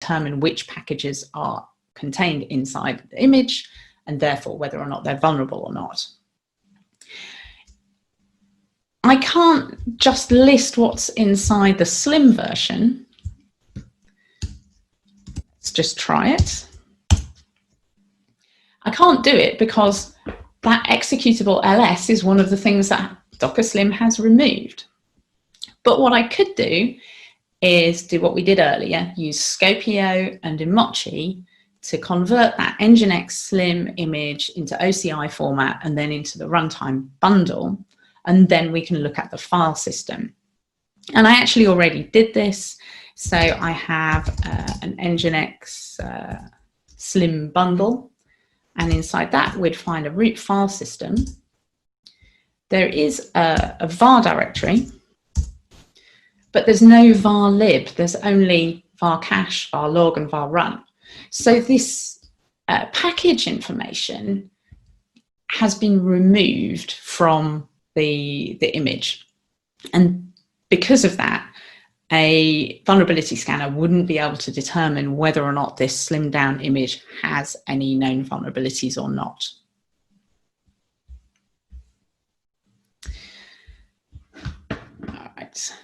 determine which packages are contained inside the image, and therefore whether or not they're vulnerable or not. I can't just list what's inside the slim version. Let's just try it. I can't do it because that executable ls is one of the things that Docker Slim has removed. But what I could do is do what we did earlier, use Scopio and Emoji to convert that Nginx Slim image into OCI format and then into the runtime bundle, and then we can look at the file system. And I actually already did this. So I have an Nginx Slim bundle, and inside that we'd find a root file system. There is a var directory, but there's no var lib. There's only var cache, var log, and var run. So this package information has been removed from the image. And because of that, a vulnerability scanner wouldn't be able to determine whether or not this slimmed down image has any known vulnerabilities or not. All right.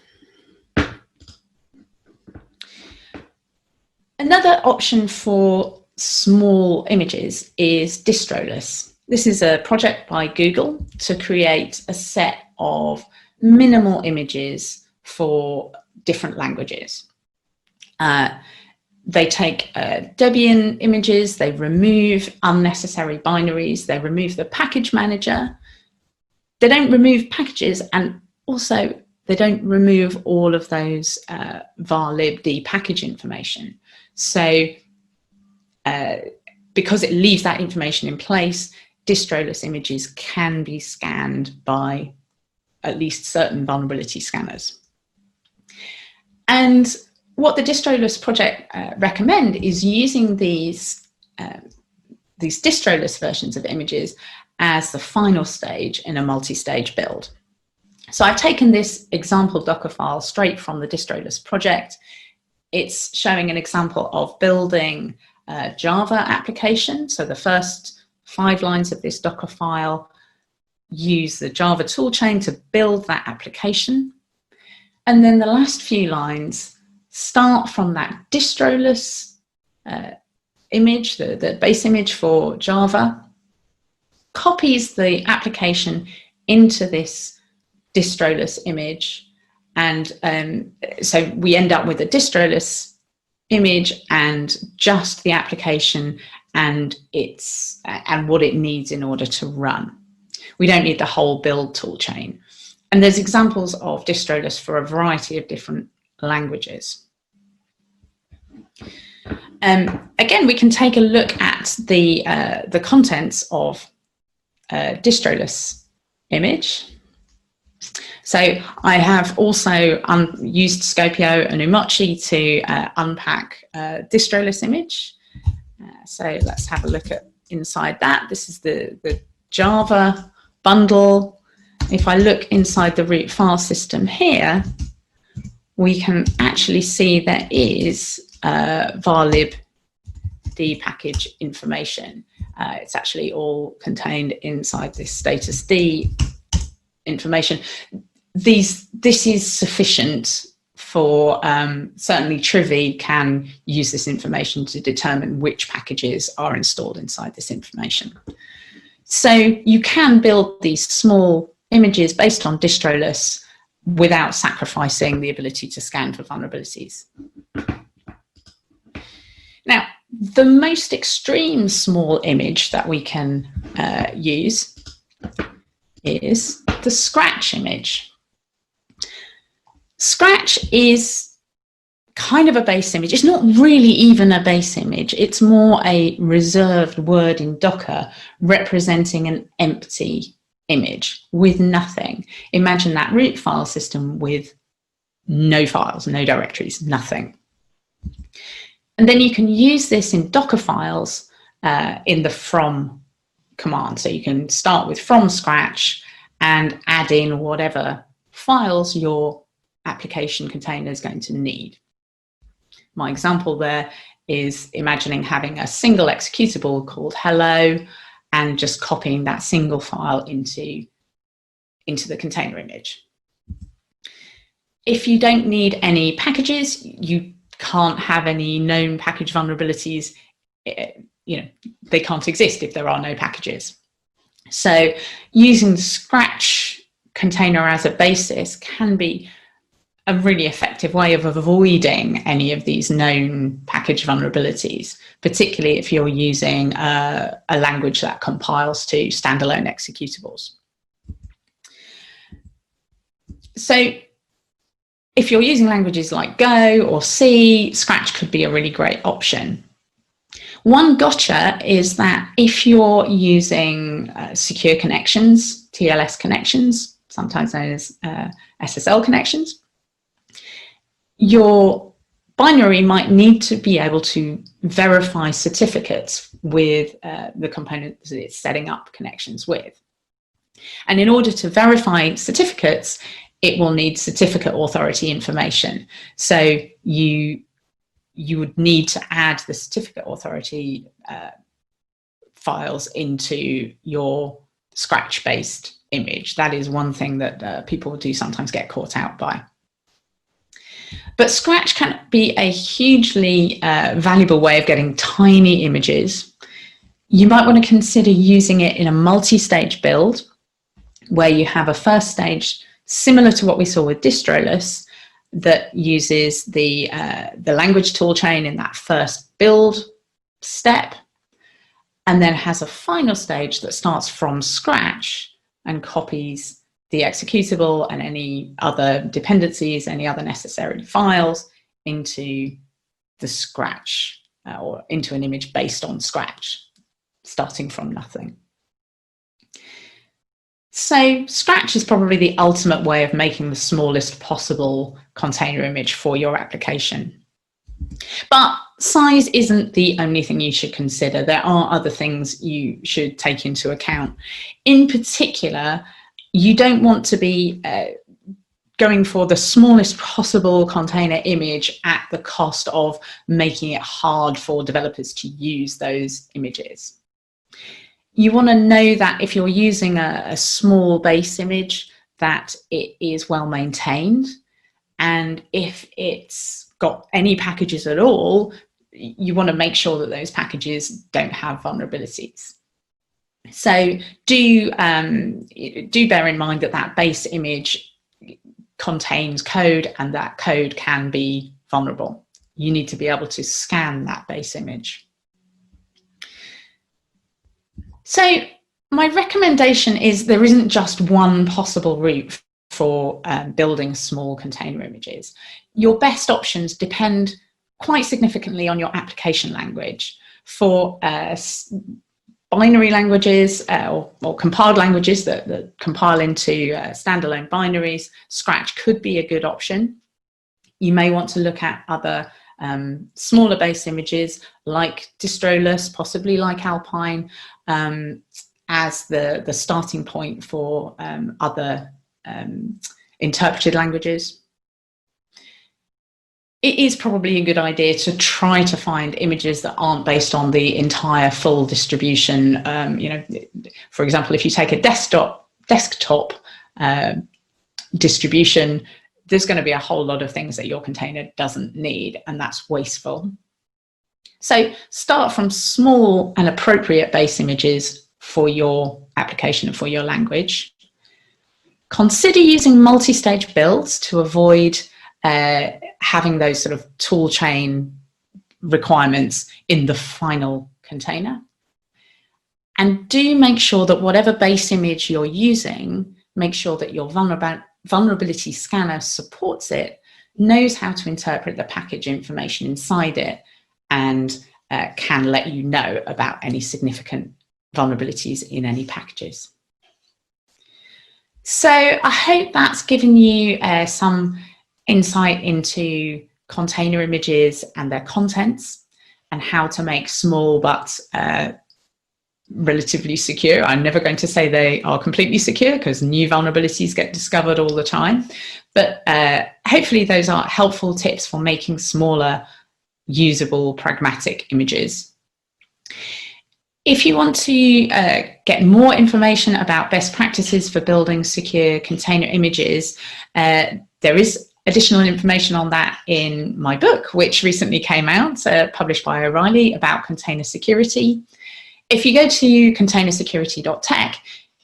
Another option for small images is distroless. This is a project by Google to create a set of minimal images for different languages. They take Debian images, they remove unnecessary binaries, they remove the package manager. They don't remove packages, and also they don't remove all of those var libd package information. So because it leaves that information in place, distroless images can be scanned by at least certain vulnerability scanners. And what the distroless project recommend is using these distroless versions of images as the final stage in a multi-stage build. So I've taken this example Docker file straight from the distroless project. It's showing an example of building a Java application. So the first 5 lines of this Docker file use the Java toolchain to build that application. And then the last few lines start from that distroless image, the base image for Java, copies the application into this distroless image. And so we end up with a distroless image and just the application and what it needs in order to run. We don't need the whole build toolchain. And there's examples of distroless for a variety of different languages. Again, we can take a look at the contents of a distroless image. So I have also used Scopio and Emoji to unpack a distroless image. So let's have a look at inside that. This is the Java bundle. If I look inside the root file system here, we can actually see there is var libd package information. It's actually all contained inside this status D information. This is sufficient for, certainly Trivy can use this information to determine which packages are installed inside this information. So you can build these small images based on distroless without sacrificing the ability to scan for vulnerabilities. Now, the most extreme small image that we can use is the Scratch image. Scratch is kind of a base image. It's not really even a base image. It's more a reserved word in Docker representing an empty image with nothing. Imagine that root file system with no files, no directories, nothing. And then you can use this in Docker files in the from command. So you can start with from scratch and add in whatever files your application container is going to need. My example there is imagining having a single executable called hello and just copying that single file into the container image. If you don't need any packages, you can't have any known package vulnerabilities. They can't exist if there are no packages. So using the Scratch container as a basis can be a really effective way of avoiding any of these known package vulnerabilities, particularly if you're using a language that compiles to standalone executables. So if you're using languages like Go or C, Scratch could be a really great option. One gotcha is that if you're using secure connections, TLS connections, sometimes known as SSL connections, your binary might need to be able to verify certificates with the component that it's setting up connections with. And in order to verify certificates, it will need certificate authority information. So you would need to add the certificate authority files into your Scratch-based image. That is one thing that people do sometimes get caught out by. But Scratch can be a hugely valuable way of getting tiny images. You might want to consider using it in a multi-stage build, where you have a first stage similar to what we saw with distroless, that uses the language toolchain in that first build step, and then has a final stage that starts from scratch and copies the executable and any other dependencies, any other necessary files into the Scratch or into an image based on Scratch, starting from nothing. So Scratch is probably the ultimate way of making the smallest possible container image for your application. But size isn't the only thing you should consider. There are other things you should take into account. In particular, you don't want to be going for the smallest possible container image at the cost of making it hard for developers to use those images. You want to know that if you're using a small base image, that it is well maintained. And if it's got any packages at all, you want to make sure that those packages don't have vulnerabilities. So do bear in mind that that base image contains code, and that code can be vulnerable. You need to be able to scan that base image. So my recommendation is there isn't just one possible route for building small container images. Your best options depend quite significantly on your application language. For binary languages or compiled languages that compile into standalone binaries, Scratch could be a good option. You may want to look at other smaller base images like distroless, possibly like Alpine, as the starting point for other interpreted languages. It is probably a good idea to try to find images that aren't based on the entire full distribution. For example, if you take a desktop distribution, there's going to be a whole lot of things that your container doesn't need, and that's wasteful. So start from small and appropriate base images for your application and for your language. Consider using multi-stage builds to avoid having those sort of tool chain requirements in the final container. And do make sure that whatever base image you're using, make sure that your vulnerability scanner supports it, knows how to interpret the package information inside it, and can let you know about any significant vulnerabilities in any packages. So I hope that's given you some insight into container images and their contents, and how to make small but relatively secure. I'm never going to say they are completely secure, because new vulnerabilities get discovered all the time. But hopefully those are helpful tips for making smaller usable, pragmatic images. If you want to get more information about best practices for building secure container images, there is additional information on that in my book, which recently came out, published by O'Reilly, about container security. If you go to containersecurity.tech,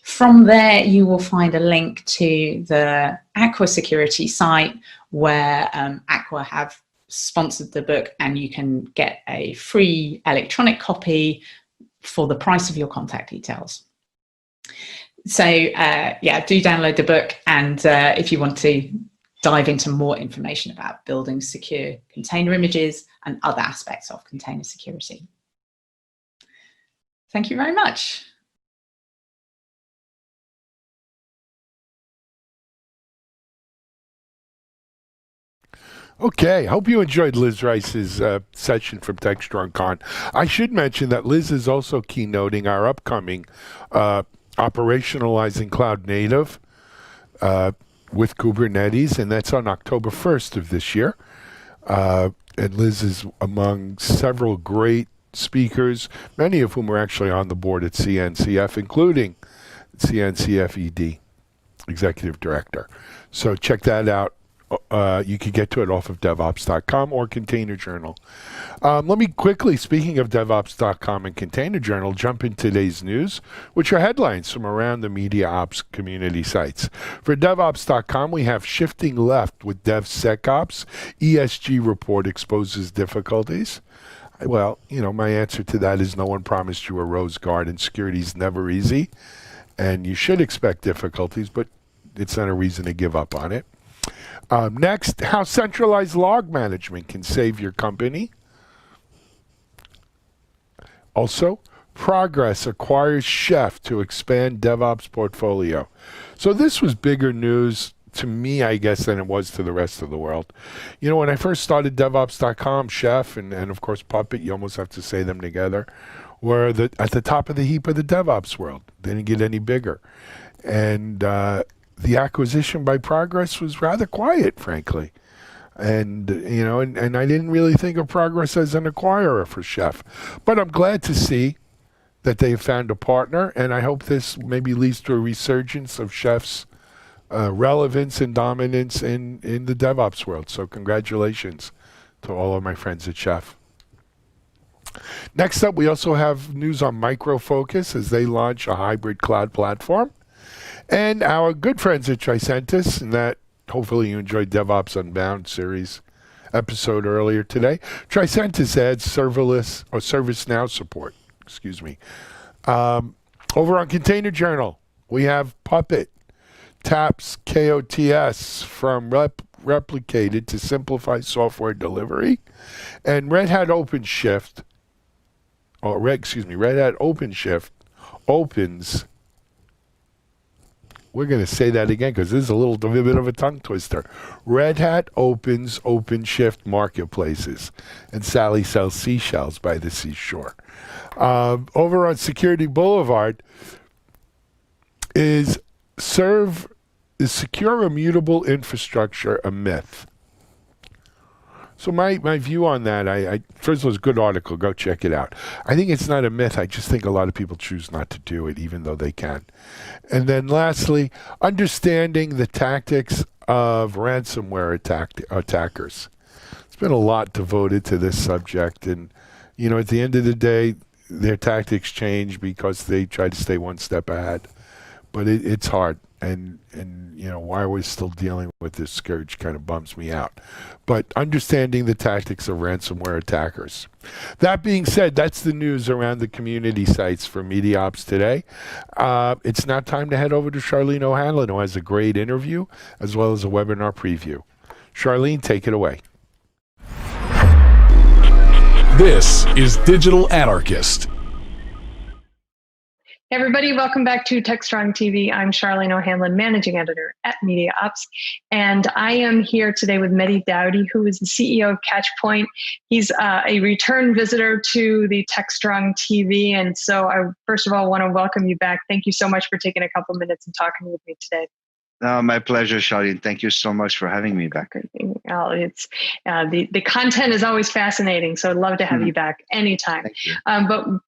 from there you will find a link to the Aqua Security site, where Aqua have sponsored the book, and you can get a free electronic copy for the price of your contact details. So yeah, do download the book, and if you want to dive into more information about building secure container images and other aspects of container security. Thank you very much. Okay, hope you enjoyed Liz Rice's session from TechStrong Con. I should mention that Liz is also keynoting our upcoming Operationalizing Cloud Native with Kubernetes, and that's on October 1st of this year. And Liz is among several great speakers, many of whom are actually on the board at CNCF, including CNCF ED, Executive Director. So check that out. You can get to it off of DevOps.com or Container Journal. Let me quickly, speaking of DevOps.com and Container Journal, jump into today's news, which are headlines from around the media ops community sites. For DevOps.com, we have Shifting Left with DevSecOps. ESG report exposes difficulties. Well, you know, my answer to that is no one promised you a rose garden. Security is never easy, and you should expect difficulties, but it's not a reason to give up on it. Next, how centralized log management can save your company. Also, Progress acquires Chef to expand DevOps portfolio. So this was bigger news to me, I guess, than it was to the rest of the world. You know, when I first started DevOps.com, Chef and of course Puppet, you almost have to say them together, were at the top of the heap of the DevOps world. They didn't get any bigger. And the acquisition by Progress was rather quiet, frankly. And, you know, and I didn't really think of Progress as an acquirer for Chef. But I'm glad to see that they've found a partner, and I hope this maybe leads to a resurgence of Chef's relevance and dominance in the DevOps world. So congratulations to all of my friends at Chef. Next up, we also have news on Micro Focus as they launch a hybrid cloud platform. And our good friends at Tricentis, and that hopefully you enjoyed DevOps Unbound series episode earlier today. Tricentis adds serverless or ServiceNow support. Excuse me. Over on Container Journal, we have Puppet taps KOTS from replicated to simplify software delivery, and Red Hat OpenShift, Red Hat OpenShift opens. We're going to say that again because this is a little bit of a tongue twister. Red Hat opens OpenShift marketplaces, and Sally sells seashells by the seashore. Over on Security Boulevard is secure immutable infrastructure a myth? So my view on that, first of all, it's a good article. Go check it out. I think it's not a myth. I just think a lot of people choose not to do it, even though they can. And then lastly, understanding the tactics of ransomware attackers. There's been a lot devoted to this subject. And, you know, at the end of the day, their tactics change because they try to stay one step ahead. But it's hard. And you know, why we're still dealing with this scourge kind of bums me out. But understanding the tactics of ransomware attackers. That being said, that's the news around the community sites for Media Ops today. It's now time to head over to Charlene O'Hanlon, who has a great interview as well as a webinar preview. Charlene, take it away. This is Digital Anarchist. Hey everybody, welcome back to TechStrong TV. I'm Charlene O'Hanlon, Managing Editor at Media Ops, and I am here today with Mehdi Dowdy, who is the CEO of Catchpoint. He's a return visitor to the TechStrong TV, and so I first of all want to welcome you back. Thank you so much for taking a couple minutes and talking with me today. My pleasure, Charlene. Thank you so much for having me back. Well, it's the content is always fascinating, so I'd love to have you back anytime. Thank you.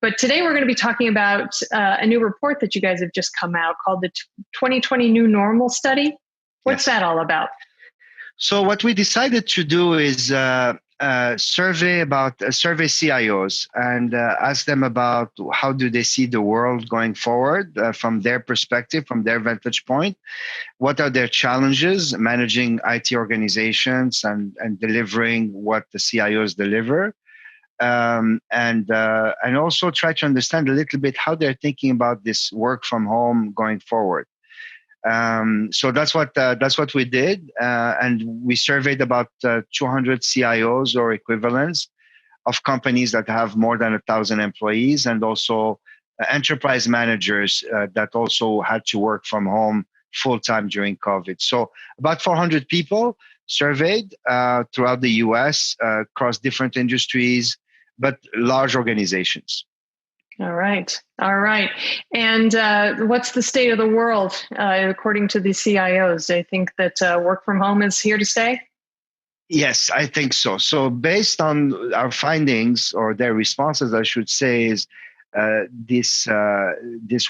But today we're going to be talking about a new report that you guys have just come out called the 2020 New Normal Study. What's that all about? So what we decided to do is survey CIOs and ask them about how do they see the world going forward from their perspective, from their vantage point. What are their challenges managing IT organizations and delivering what the CIOs deliver? And also try to understand a little bit how they're thinking about this work from home going forward. So that's what we did, and we surveyed about 200 CIOs or equivalents of companies that have more than 1,000 employees, and also enterprise managers that also had to work from home full time during COVID. So about 400 people surveyed throughout the U.S. Across different industries, but large organizations. All right. And what's the state of the world according to the CIOs? They think that work from home is here to stay? Yes, I think so. So based on our findings, or their responses, I should say, is this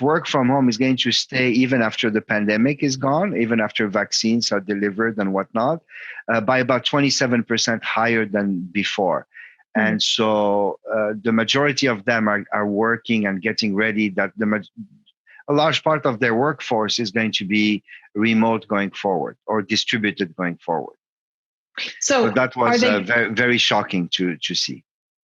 work from home is going to stay even after the pandemic is gone, even after vaccines are delivered and whatnot, by about 27% higher than before. And so the majority of them are working and getting ready that a large part of their workforce is going to be remote going forward or distributed going forward. So that was very, very shocking to see.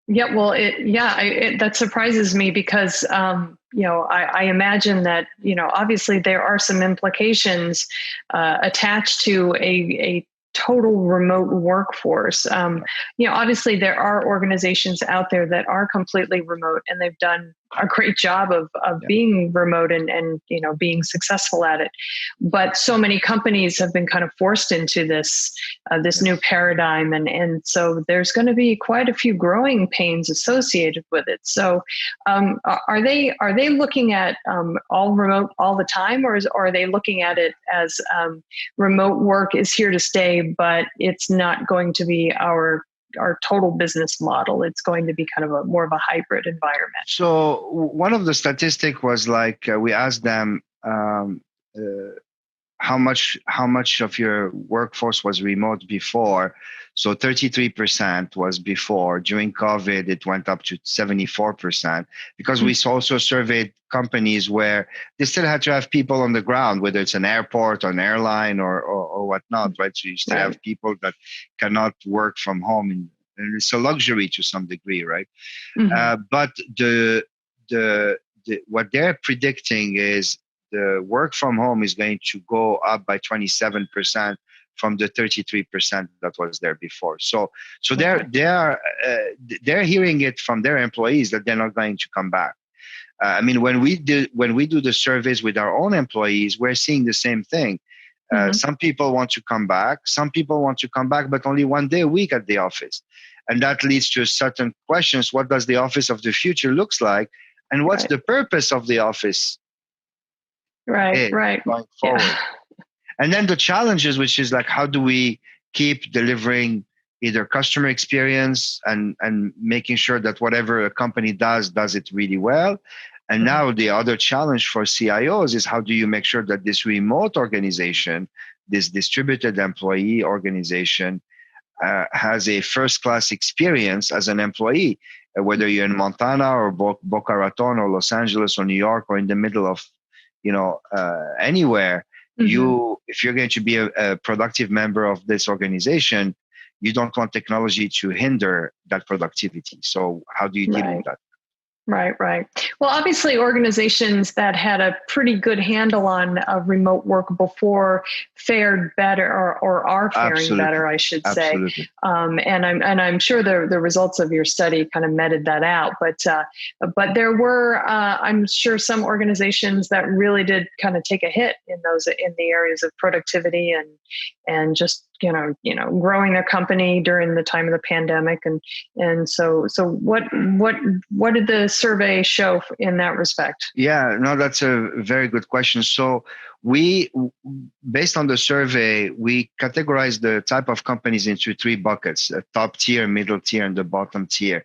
Yeah, well, that surprises me because, I imagine that, obviously there are some implications attached to a total remote workforce. Obviously there are organizations out there that are completely remote, and they've done a great job of being remote and being successful at it. But so many companies have been kind of forced into this new paradigm, and so there's going to be quite a few growing pains associated with it. So are they looking at all remote all the time, or are they looking at it as remote work is here to stay, but it's not going to be our total business model? It's going to be kind of more of a hybrid environment. So one of the statistics was we asked them how much of your workforce was remote before. So 33% was before. During COVID, it went up to 74%, because we also surveyed companies where they still had to have people on the ground, whether it's an airport or an airline or whatnot, right? So you still have people that cannot work from home, and it's a luxury to some degree, right? But what they're predicting is the work from home is going to go up by 27% from the 33% that was there before. So they're hearing it from their employees that they're not going to come back. I mean, when we do the surveys with our own employees, we're seeing the same thing. Some people want to come back. Some people want to come back, but only one day a week at the office. And that leads to certain questions. What does the office of the future looks like? And what's the purpose of the office? Right. Going forward. Yeah. And then the challenges, which is how do we keep delivering either customer experience and making sure that whatever a company does it really well. And now the other challenge for CIOs is how do you make sure that this remote organization, this distributed employee organization, has a first-class experience as an employee, whether you're in Montana or Boca Raton or Los Angeles or New York or in the middle of anywhere. If you're going to be a productive member of this organization, you don't want technology to hinder that productivity. So how do you deal with that? Right. Well, obviously, organizations that had a pretty good handle on remote work before fared better, or are faring better, I should say. And I'm sure the results of your study kind of meted that out. But there were, I'm sure, some organizations that really did kind of take a hit in the areas of productivity and just growing their company during the time of the pandemic, and so what did the survey show in that respect? Yeah, no, that's a very good question. So we, based on the survey, we categorized the type of companies into three buckets: a top tier, middle tier, and the bottom tier.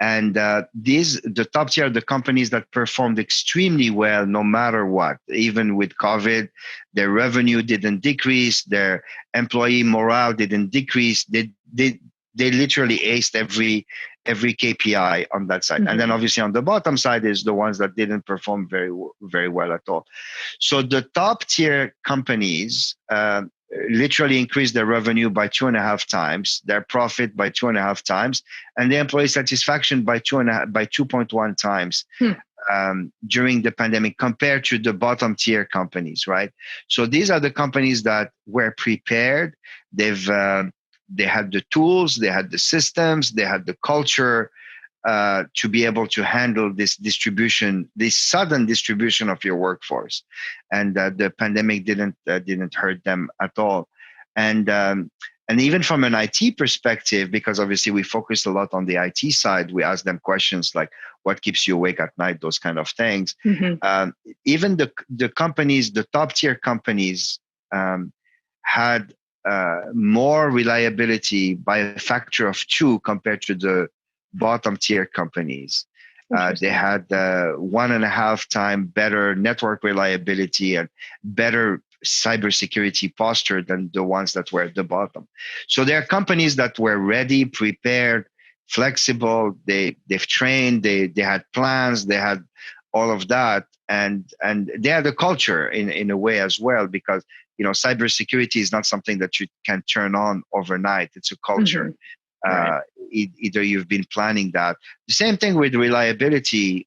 And the top tier are the companies that performed extremely well no matter what. Even with COVID, their revenue didn't decrease, their employee morale didn't decrease. They literally aced every KPI on that side. Mm-hmm. And then obviously on the bottom side is the ones that didn't perform very well at all. So the top tier companies literally increased their revenue by 2.5 times, their profit by 2.5 times, and the employee satisfaction by 2.1 times during the pandemic compared to the bottom tier companies, right? So these are the companies that were prepared. They had the tools, they had the systems, they had the culture to be able to handle this sudden distribution of your workforce, and the pandemic didn't hurt them at all. And even from an IT perspective, because obviously we focused a lot on the IT side, we asked them questions like, "What keeps you awake at night?" Those kind of things. Mm-hmm. Even the companies, the top tier companies, had more reliability by a factor of 2 compared to the bottom tier companies. They had 1.5 times better network reliability and better cybersecurity posture than the ones that were at the bottom. So there are companies that were ready, prepared, flexible. They've trained. They had plans. They had all of that, and they had a culture in a way as well, because cybersecurity is not something that you can turn on overnight. It's a culture. Mm-hmm. Right. Either you've been planning that. The same thing with reliability.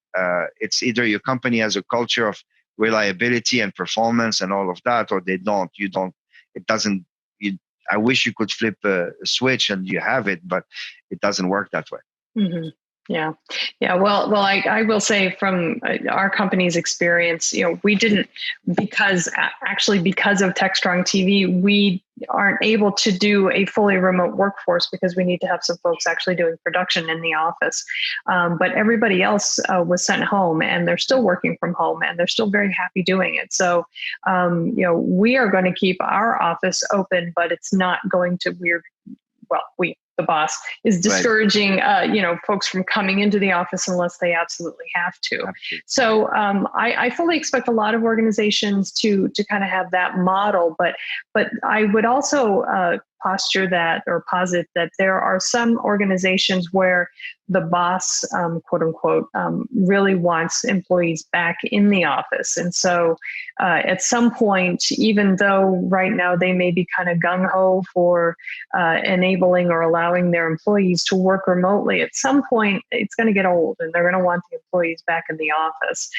It's either your company has a culture of reliability and performance and all of that, or they don't. You don't. It doesn't. I wish you could flip a switch and you have it, but it doesn't work that way. Mm-hmm. Yeah. Well, I will say from our company's experience, we didn't, because of TechStrong TV, we aren't able to do a fully remote workforce because we need to have some folks actually doing production in the office. But everybody else was sent home, and they're still working from home, and they're still very happy doing it. So, we are going to keep our office open, but it's not going to the boss is discouraging, right. Folks from coming into the office unless they absolutely have to. Absolutely. So I fully expect a lot of organizations to kind of have that model, but I would also posit that there are some organizations where the boss, quote unquote, really wants employees back in the office. And so at some point, even though right now they may be kind of gung-ho for enabling or allowing their employees to work remotely, at some point it's going to get old and they're going to want the employees back in the office.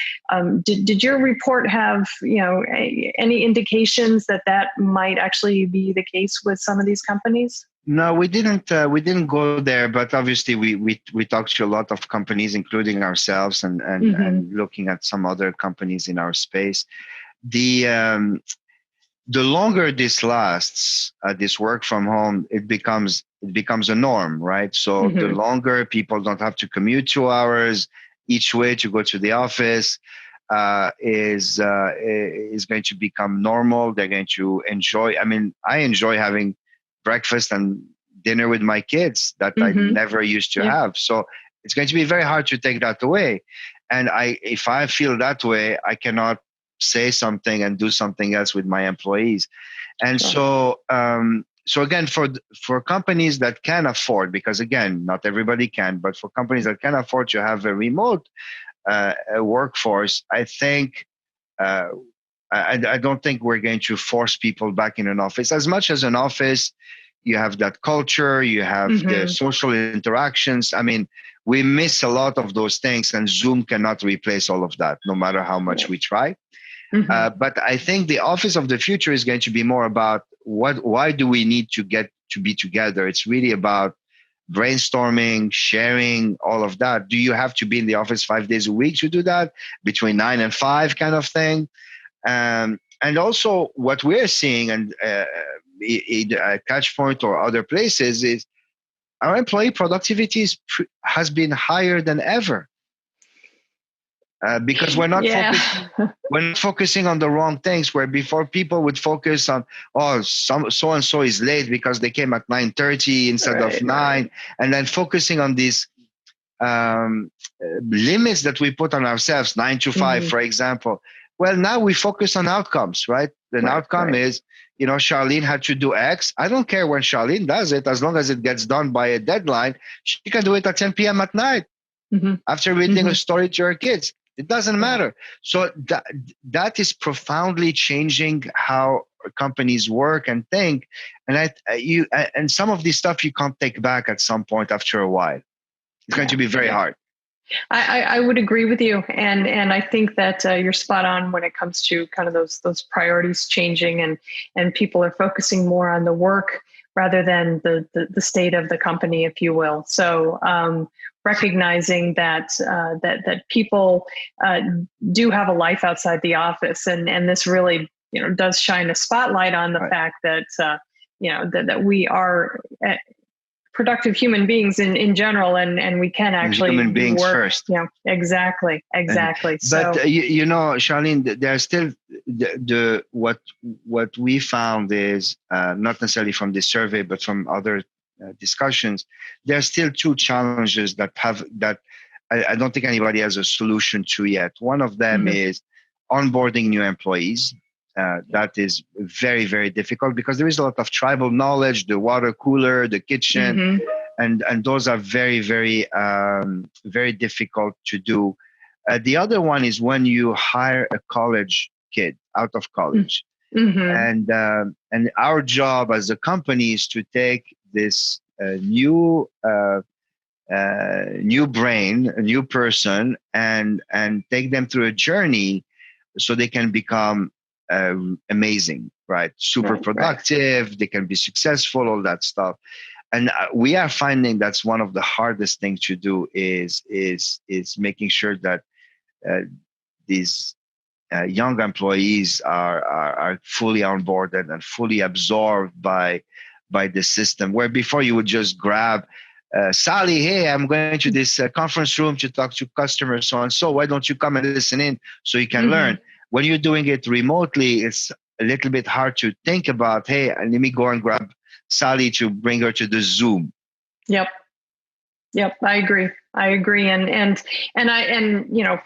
Did your report have any indications that might actually be the case with some of these companies? No, we didn't go there, but obviously we talked to a lot of companies, including ourselves, and mm-hmm. and looking at some other companies in our space. The longer this lasts, this work from home, it becomes a norm, right? So mm-hmm. the longer people don't have to commute 2 hours each way to go to the office, is going to become normal. They're going to enjoy. I mean, I enjoy having breakfast and dinner with my kids that mm-hmm. I never used to have. So it's going to be very hard to take that away. And if I feel that way, I cannot say something and do something else with my employees. And so again, for companies that can afford, because again, not everybody can, but for companies that can afford to have a remote workforce, I think I don't think we're going to force people back in an office. As much as an office, you have that culture, you have mm-hmm. the social interactions. I mean, we miss a lot of those things, and Zoom cannot replace all of that, no matter how much we try. Mm-hmm. But I think the office of the future is going to be more about why do we need to get to be together? It's really about brainstorming, sharing, all of that. Do you have to be in the office 5 days a week to do that? Between 9 and 5 kind of thing? And also what we're seeing, and either at Catchpoint or other places, is our employee productivity has been higher than ever. Because we're not focusing on the wrong things. Where before people would focus on, so and so is late because they came at 9:30 instead of 9, and then focusing on these limits that we put on ourselves, 9 to 5, for example. Well, now we focus on outcomes, right? The outcome is, Charlene had to do X. I don't care when Charlene does it, as long as it gets done by a deadline. She can do it at 10 p.m. at night after reading a story to her kids. It doesn't matter. So that is profoundly changing how companies work and think. And and some of this stuff you can't take back at some point after a while. It's going to be very hard. I would agree with you, and I think that you're spot on when it comes to kind of those priorities changing, and people are focusing more on the work rather than the state of the company, if you will. So recognizing that people do have a life outside the office, and this really does shine a spotlight on the fact that that we are productive human beings in general, and we can actually human beings work first. Exactly. But Charlene, there's still what we found is not necessarily from this survey, but from other discussions. There's still two challenges that I don't think anybody has a solution to yet. One of them is onboarding new employees. That is very, very difficult because there is a lot of tribal knowledge, the water cooler, the kitchen, and those are very, very, very difficult to do. The other one is when you hire a college kid out of college. And our job as a company is to take this new brain, a new person, and take them through a journey so they can become amazing, right? Super productive. They can be successful, all that stuff. And we are finding that's one of the hardest things to do is making sure that these young employees are fully onboarded and fully absorbed by the system. Where before you would just grab Sally, hey, I'm going to this conference room to talk to customers, so and so. Why don't you come and listen in so you can learn? When you're doing it remotely, it's a little bit hard to think about, hey, let me go and grab Sally to bring her to the Zoom. Yep, I agree. And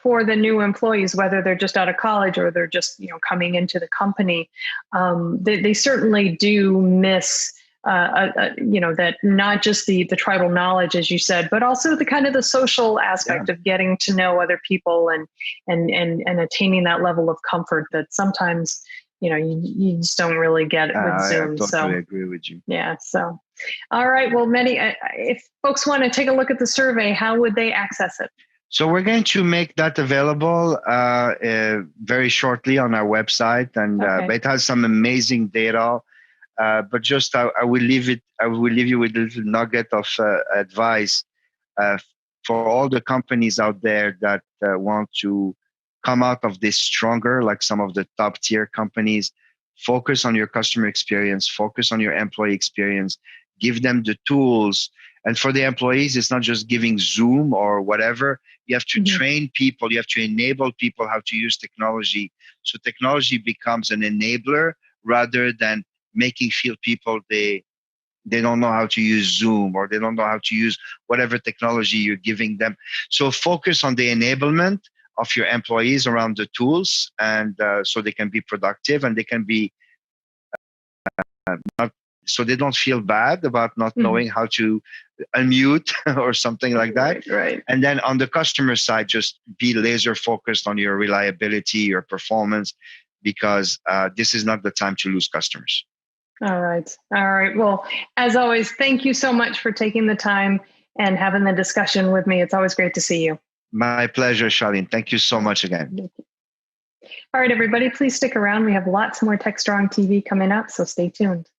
for the new employees, whether they're just out of college or they're just coming into the company, they certainly do miss that not just the tribal knowledge, as you said, but also the kind of the social aspect of getting to know other people and attaining that level of comfort that sometimes you just don't really get it with Zoom. I totally agree with you. Yeah. So, all right. Well, Mehdi, if folks want to take a look at the survey, how would they access it? So we're going to make that available very shortly on our website, and it has some amazing data. But just I will leave you with a little nugget of advice for all the companies out there that want to come out of this stronger, like some of the top tier companies. Focus on your customer experience, focus on your employee experience, give them the tools. And for the employees, it's not just giving Zoom or whatever. You have to train people, you have to enable people how to use technology. So technology becomes an enabler rather than making feel people they don't know how to use Zoom or they don't know how to use whatever technology you're giving them. So focus on the enablement of your employees around the tools, and so they can be productive and they can be so they don't feel bad about not knowing how to unmute or something like that. Right. And then on the customer side, just be laser focused on your reliability, your performance, because this is not the time to lose customers. All right. Well, as always, thank you so much for taking the time and having the discussion with me. It's always great to see you. My pleasure, Charlene. Thank you so much again. All right, everybody, please stick around. We have lots more TechStrong TV coming up, so stay tuned.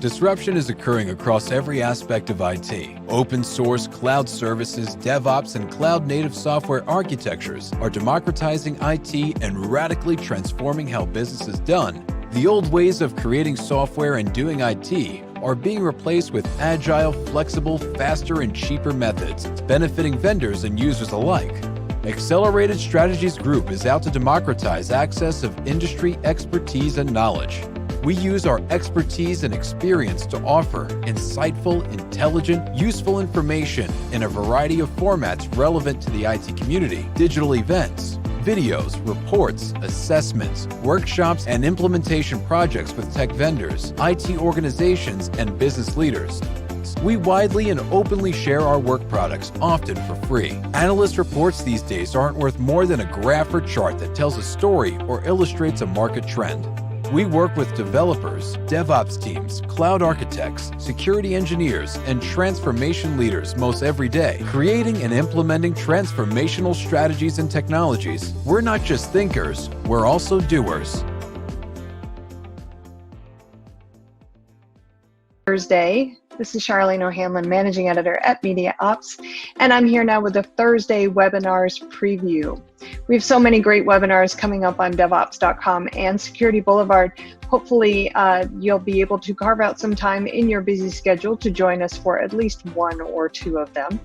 Disruption is occurring across every aspect of IT. Open source, cloud services, DevOps, and cloud-native software architectures are democratizing IT and radically transforming how business is done. The old ways of creating software and doing IT are being replaced with agile, flexible, faster, and cheaper methods, benefiting vendors and users alike. Accelerated Strategies Group is out to democratize access of industry expertise and knowledge. We use our expertise and experience to offer insightful, intelligent, useful information in a variety of formats relevant to the IT community: digital events, videos, reports, assessments, workshops, and implementation projects with tech vendors, IT organizations, and business leaders. We widely and openly share our work products, often for free. Analyst reports these days aren't worth more than a graph or chart that tells a story or illustrates a market trend. We work with developers, DevOps teams, cloud architects, security engineers, and transformation leaders most every day, creating and implementing transformational strategies and technologies. We're not just thinkers, we're also doers. Thursday. This is Charlene O'Hanlon, Managing Editor at Media Ops, and I'm here now with the Thursday webinars preview. We have so many great webinars coming up on DevOps.com and Security Boulevard. Hopefully, you'll be able to carve out some time in your busy schedule to join us for at least one or two of them.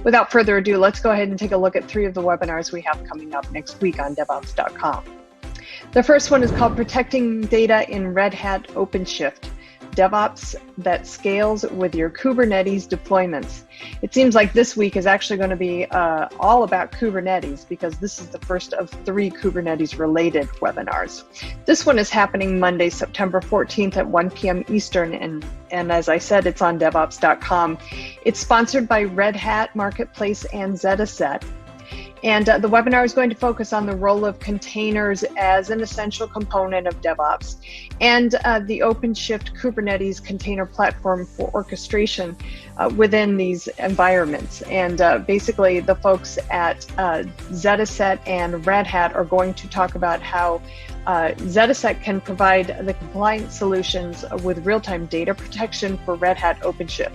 Without further ado, let's go ahead and take a look at 3 of the webinars we have coming up next week on DevOps.com. The first one is called Protecting Data in Red Hat OpenShift. DevOps that scales with your Kubernetes deployments. It seems like this week is actually going to be all about Kubernetes, because this is the first of 3 Kubernetes related webinars. This one is happening Monday, September 14th at 1 p.m. Eastern, and as I said, it's on DevOps.com. It's sponsored by Red Hat Marketplace and Zetaset. And the webinar is going to focus on the role of containers as an essential component of DevOps, and the OpenShift Kubernetes container platform for orchestration within these environments. And basically, the folks at Zetaset and Red Hat are going to talk about how Zetaset can provide the compliant solutions with real-time data protection for Red Hat OpenShift.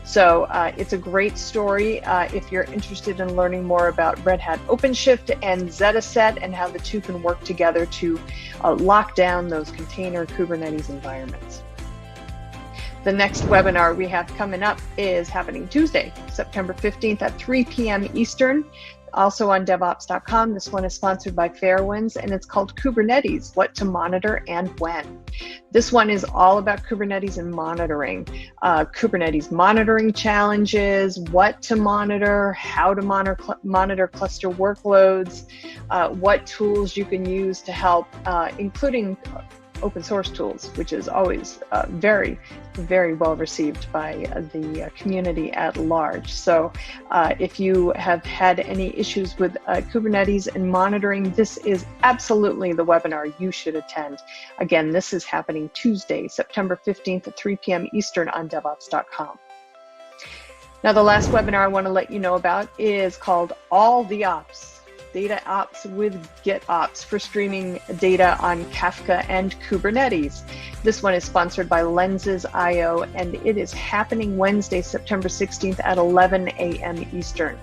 So it's a great story if you're interested in learning more about Red Hat OpenShift and Zetaset and how the two can work together to lock down those container Kubernetes environments. The next webinar we have coming up is happening Tuesday, September 15th at 3 p.m. Eastern. Also on DevOps.com. This one is sponsored by Fairwinds, and it's called Kubernetes, What to Monitor and When. This one is all about Kubernetes and monitoring. Kubernetes monitoring challenges, what to monitor, how to monitor cluster workloads, what tools you can use to help, including open source tools, which is always very, very well received by the community at large. So if you have had any issues with Kubernetes and monitoring, this is absolutely the webinar you should attend. Again, this is happening Tuesday, September 15th at 3 p.m. Eastern on DevOps.com. Now, the last webinar I want to let you know about is called All the Ops. Data Ops with GitOps for streaming data on Kafka and Kubernetes. This one is sponsored by Lenses.io, and it is happening Wednesday, September 16th at 11 a.m. Eastern.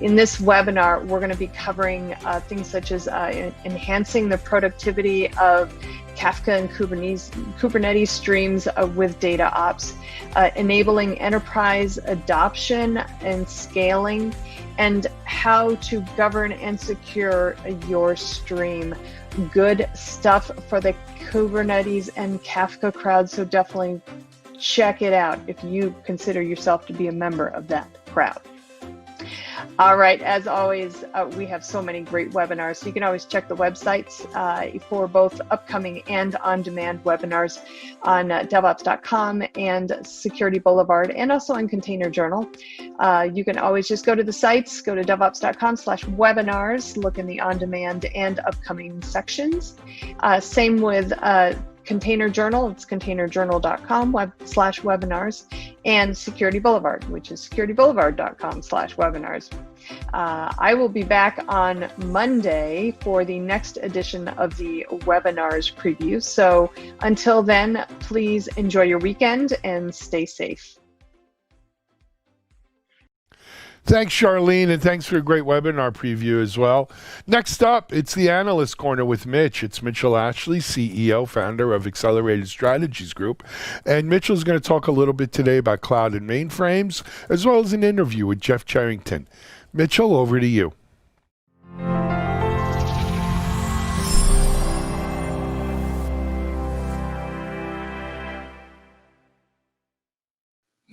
In this webinar, we're going to be covering things such as enhancing the productivity of Kafka and Kubernetes streams with data ops, enabling enterprise adoption and scaling, and how to govern and secure your stream. Good stuff for the Kubernetes and Kafka crowd, so definitely check it out if you consider yourself to be a member of that crowd. All right, as always, we have so many great webinars, so you can always check the websites for both upcoming and on-demand webinars on DevOps.com and Security Boulevard, and also on Container Journal. You can always just go to the sites, go to DevOps.com/webinars, look in the on-demand and upcoming sections. Same with Container Journal, it's containerjournal.com/webinars, and Security Boulevard, which is securityboulevard.com/webinars. I will be back on Monday for the next edition of the webinars preview. So until then, please enjoy your weekend and stay safe. Thanks, Charlene, and thanks for a great webinar preview as well. Next up, it's the Analyst Corner with Mitch. It's Mitchell Ashley, CEO, founder of Accelerated Strategies Group. And Mitchell's going to talk a little bit today about cloud and mainframes, as well as an interview with Jeff Charrington. Mitchell, over to you.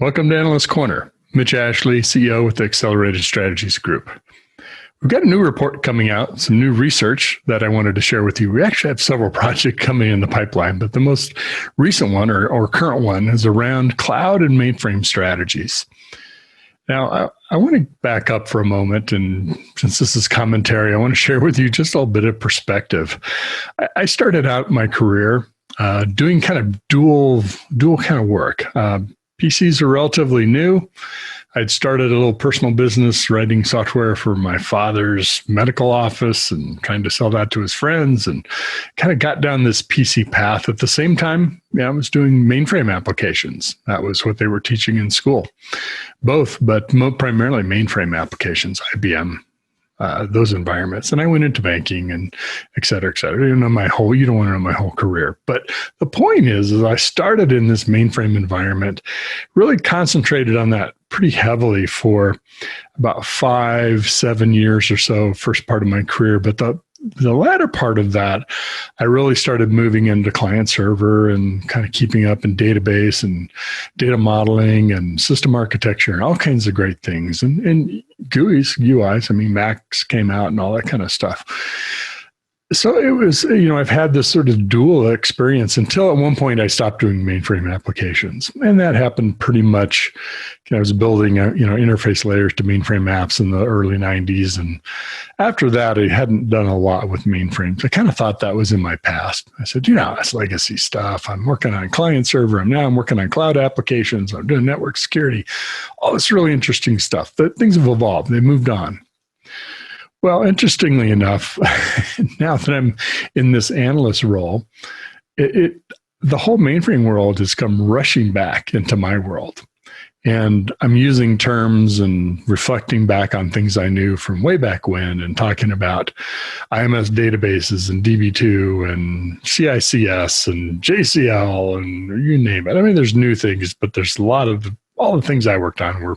Welcome to Analyst Corner. Mitch Ashley, CEO with the Accelerated Strategies Group. We've got a new report coming out, some new research that I wanted to share with you. We actually have several projects coming in the pipeline, but the most recent one or current one is around cloud and mainframe strategies. Now, I want to back up for a moment, and since this is commentary, I want to share with you just a little bit of perspective. I started out my career doing kind of dual kind of work. PCs are relatively new. I'd started a little personal business writing software for my father's medical office and trying to sell that to his friends, and kind of got down this PC path. At the same time, I was doing mainframe applications. That was what they were teaching in school. Both, but primarily mainframe applications, IBM, those environments. And I went into banking and et cetera, et cetera. You don't want to know my whole career. But the point is I started in this mainframe environment, really concentrated on that pretty heavily for about 5-7 years or so, first part of my career. But the latter part of that, I really started moving into client server and kind of keeping up in database and data modeling and system architecture and all kinds of great things. And GUIs, UIs, Macs came out and all that kind of stuff. So it was, I've had this sort of dual experience until at one point I stopped doing mainframe applications. And that happened pretty much, I was building, interface layers to mainframe apps in the early 90s. And after that, I hadn't done a lot with mainframes. I kind of thought that was in my past. I said, that's legacy stuff. I'm working on client server. I'm working on cloud applications. I'm doing network security, all this really interesting stuff. Things have evolved. They moved on. Well, interestingly enough, now that I'm in this analyst role, the whole mainframe world has come rushing back into my world. And I'm using terms and reflecting back on things I knew from way back when and talking about IMS databases and DB2 and CICS and JCL and you name it. There's new things, but there's all the things I worked on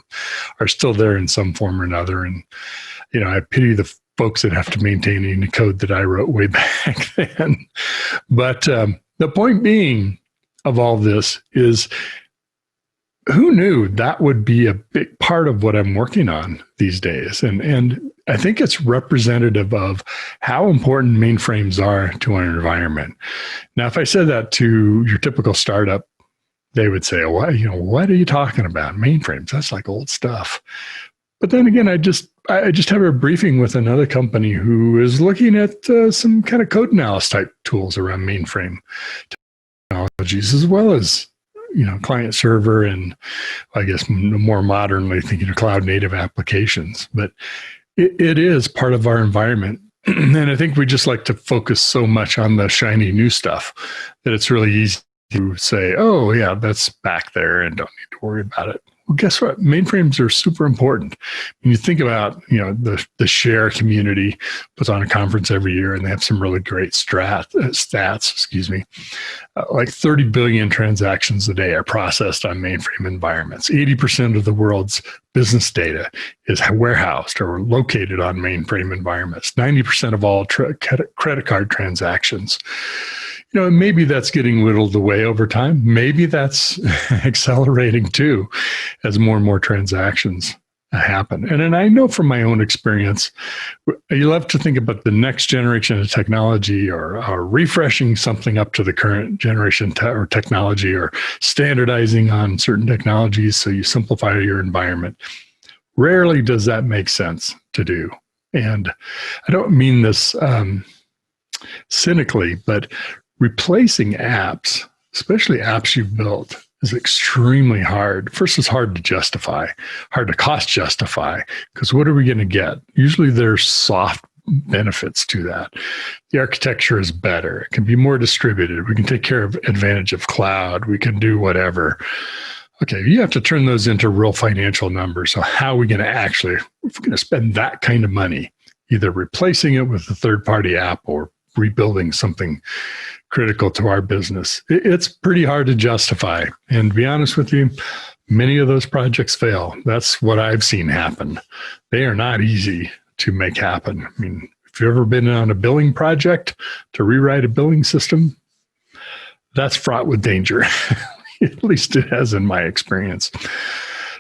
are still there in some form or another. And I pity the folks that have to maintain any code that I wrote way back then. But the point being of all this is, who knew that would be a big part of what I'm working on these days? And I think it's representative of how important mainframes are to our environment. Now, if I said that to your typical startup, they would say, what are you talking about? Mainframes, that's like old stuff. But then again, I just have a briefing with another company who is looking at some kind of code analysis type tools around mainframe technologies, as well as client server and I guess more modernly thinking of cloud native applications. But it is part of our environment. And I think we just like to focus so much on the shiny new stuff that it's really easy to say, oh yeah, that's back there and don't need to worry about it. Well, guess what? Mainframes are super important. When you think about, the share community puts on a conference every year, and they have some really great stats. Like 30 billion transactions a day are processed on mainframe environments. 80% of the world's business data is warehoused or located on mainframe environments. 90% of all credit card transactions. Maybe that's getting whittled away over time. Maybe that's accelerating too as more and more transactions happen. And I know from my own experience, you love to think about the next generation of technology or refreshing something up to the current generation or technology or standardizing on certain technologies so you simplify your environment. Rarely does that make sense to do. And I don't mean this cynically, but replacing apps, especially apps you've built, is extremely hard. First, it's hard to justify, hard to cost justify, because what are we going to get? Usually there's soft benefits to that. The architecture is better. It can be more distributed. We can take care of advantage of cloud. We can do whatever. Okay, you have to turn those into real financial numbers. So how are we going to actually, if we're going to spend that kind of money, either replacing it with a third-party app or rebuilding something critical to our business, it's pretty hard to justify. And to be honest with you, many of those projects fail. That's what I've seen happen. They are not easy to make happen. I mean, if you've ever been on a billing project to rewrite a billing system, that's fraught with danger. At least it has in my experience.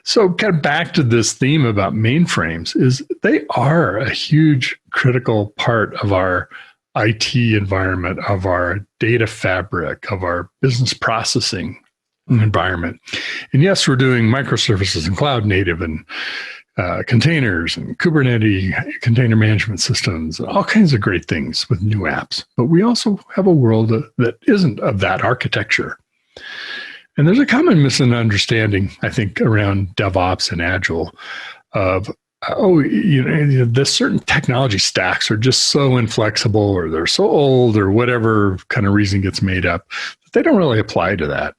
So kind of back to this theme about mainframes, is they are a huge critical part of our IT environment, of our data fabric, of our business processing environment. And yes, we're doing microservices and cloud native and containers and Kubernetes container management systems, all kinds of great things with new apps. But we also have a world that isn't of that architecture. And there's a common misunderstanding, I think, around DevOps and Agile of, the certain technology stacks are just so inflexible, or they're so old, or whatever kind of reason gets made up, that they don't really apply to that.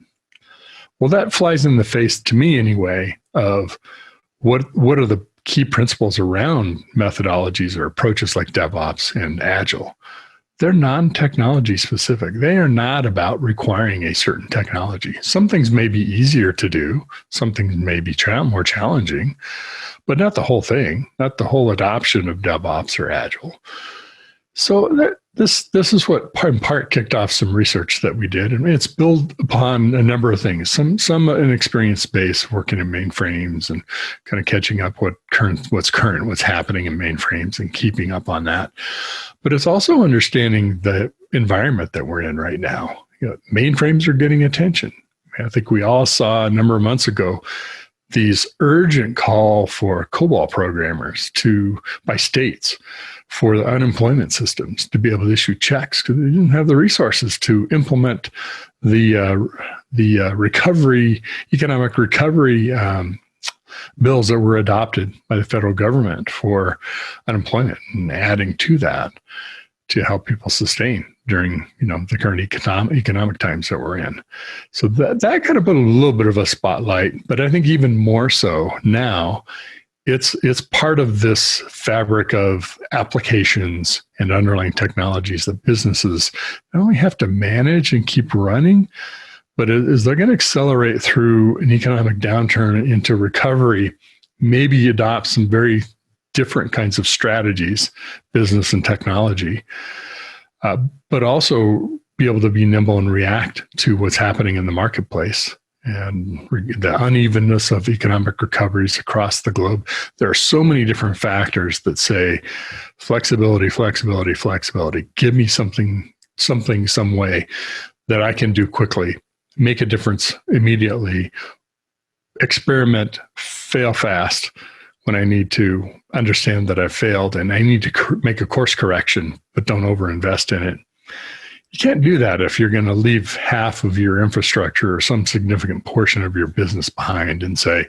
Well, that flies in the face, to me anyway, of what are the key principles around methodologies or approaches like DevOps and Agile. They're non-technology specific. They are not about requiring a certain technology. Some things may be easier to do. Some things may be more challenging, but not the whole thing, not the whole adoption of DevOps or Agile. So this is what in part kicked off some research that we did, and it's built upon a number of things. Some an experience base working in mainframes and kind of catching up what's happening in mainframes and keeping up on that. But it's also understanding the environment that we're in right now. Mainframes are getting attention. I think we all saw a number of months ago these urgent call for COBOL programmers by states for the unemployment systems to be able to issue checks, because they didn't have the resources to implement the economic recovery bills that were adopted by the federal government for unemployment, and adding to that to help people sustain during the current economic times that we're in. So that kind of put a little bit of a spotlight, but I think even more so now, it's part of this fabric of applications and underlying technologies that businesses not only have to manage and keep running, but as they're going to accelerate through an economic downturn into recovery, maybe adopt some very different kinds of strategies, business and technology, but also be able to be nimble and react to what's happening in the marketplace and the unevenness of economic recoveries across the globe. There are so many different factors that say flexibility, flexibility, flexibility. Give me something, some way that I can do quickly, make a difference immediately, experiment, fail fast when I need to, understand that I've failed and I need to make a course correction, but don't overinvest in it. You can't do that if you're going to leave half of your infrastructure or some significant portion of your business behind and say,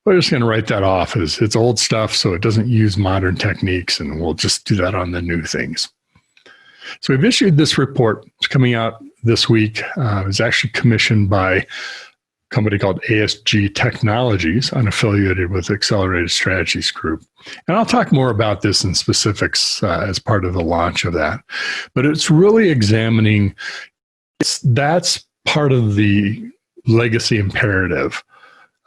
we're just going to write that off as it's old stuff, so it doesn't use modern techniques, and we'll just do that on the new things. So we've issued this report. It's coming out this week. It was actually commissioned by a company called ASG Technologies, unaffiliated with Accelerated Strategies Group. And I'll talk more about this in specifics as part of the launch of that. But it's really examining, that's part of the legacy imperative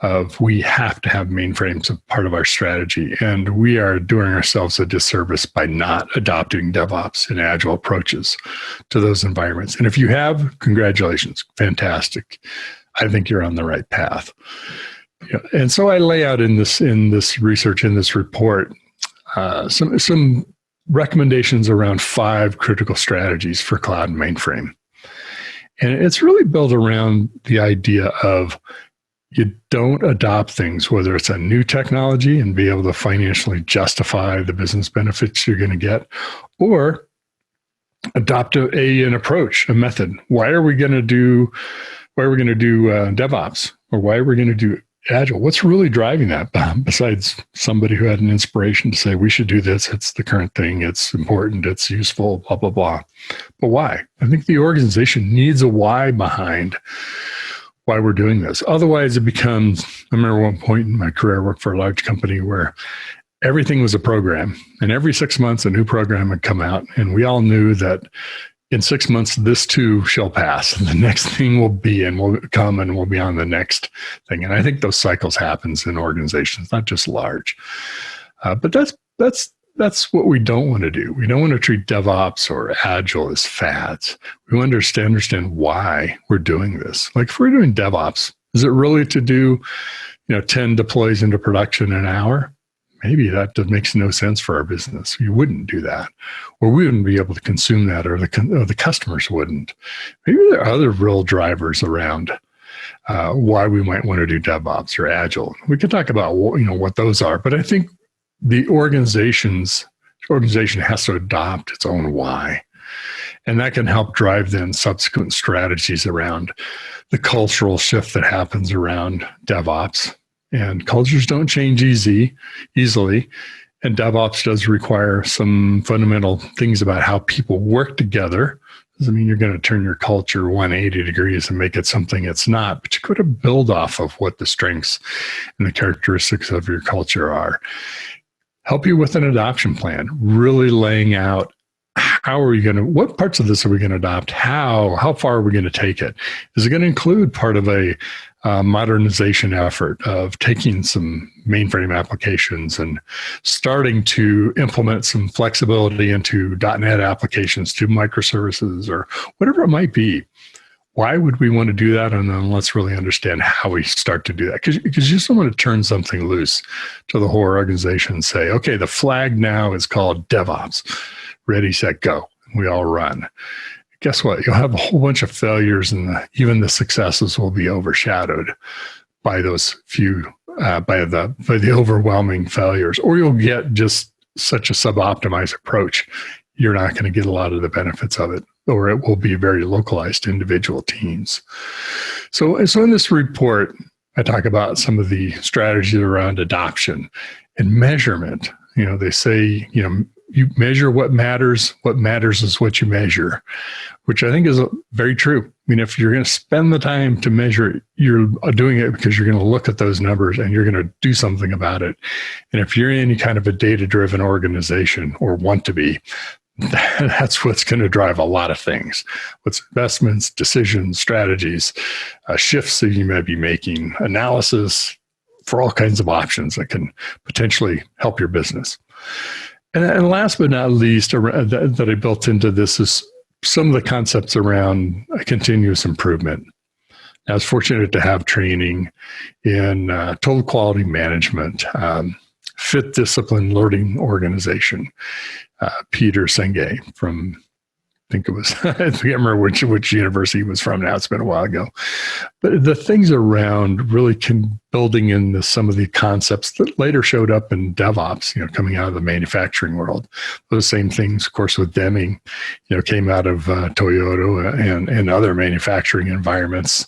of we have to have mainframes as part of our strategy. And we are doing ourselves a disservice by not adopting DevOps and Agile approaches to those environments. And if you have, congratulations, fantastic. I think you're on the right path. Yeah. And so I lay out in this research, in this report, some recommendations around 5 critical strategies for cloud and mainframe. And it's really built around the idea of you don't adopt things, whether it's a new technology and be able to financially justify the business benefits you're going to get, or adopt an approach, a method. Why are we going to do DevOps, or why are we going to do Agile? What's really driving that, besides somebody who had an inspiration to say, we should do this, it's the current thing, it's important, it's useful, blah, blah, blah. But why? I think the organization needs a why behind why we're doing this. Otherwise, it becomes, I remember one point in my career, I worked for a large company where everything was a program, and every 6 months a new program would come out, and we all knew that in 6 months, this too shall pass. And the next thing will be, and will come, and we'll be on the next thing. And I think those cycles happens in organizations, not just large. But that's what we don't want to do. We don't want to treat DevOps or Agile as fads. We want to understand why we're doing this. Like if we're doing DevOps, is it really to do, 10 deploys into production an hour? Maybe that makes no sense for our business. You wouldn't do that, or we wouldn't be able to consume that, or the customers wouldn't. Maybe there are other real drivers around why we might want to do DevOps or Agile. We could talk about what those are, but I think the organization has to adopt its own why, and that can help drive then subsequent strategies around the cultural shift that happens around DevOps. And cultures don't change easily. And DevOps does require some fundamental things about how people work together. Doesn't mean you're going to turn your culture 180 degrees and make it something it's not, but you got to build off of what the strengths and the characteristics of your culture are. Help you with an adoption plan, really laying out what parts of this are we going to adopt? How far are we going to take it? Is it going to include part of a modernization effort of taking some mainframe applications and starting to implement some flexibility into .NET applications to microservices or whatever it might be? Why would we want to do that? And then let's really understand how we start to do that. Because you just don't want to turn something loose to the whole organization and say, okay, the flag now is called DevOps. Ready, set, go. We all run. Guess what? You'll have a whole bunch of failures, and even the successes will be overshadowed by those few, by the overwhelming failures. Or you'll get just such a sub-optimized approach. You're not going to get a lot of the benefits of it, or it will be very localized to individual teams. So in this report, I talk about some of the strategies around adoption and measurement. They say, you measure what matters. What matters is what you measure, which I think is very true. I mean, if you're going to spend the time to measure, you're doing it because you're going to look at those numbers and you're going to do something about it. And if you're in any kind of a data-driven organization or want to be, that's what's going to drive a lot of things. What's investments, decisions, strategies, shifts that you may be making, analysis for all kinds of options that can potentially help your business. And last but not least, that I built into this is some of the concepts around continuous improvement. I was fortunate to have training in total quality management, fit discipline learning organization. Peter Senge from, I think it was, I can't remember which university he was from now. It's been a while ago. But the things around really building in some of the concepts that later showed up in DevOps, coming out of the manufacturing world. Those same things, of course, with Deming, came out of Toyota and other manufacturing environments.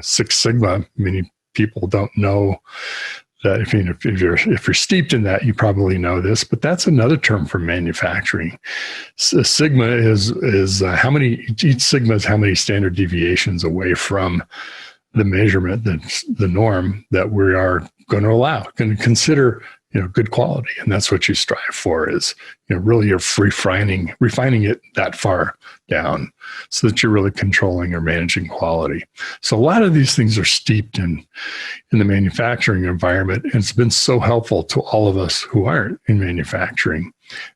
Six Sigma, many people don't know that if you're steeped in that, you probably know this, but that's another term for manufacturing. Sigma is how many, each sigma is how many standard deviations away from the measurement, the norm that we are going to allow, going to consider, good quality. And that's what you strive for is, really you're refining it that far down so that you're really controlling or managing quality. So a lot of these things are steeped in the manufacturing environment. And it's been so helpful to all of us who aren't in manufacturing.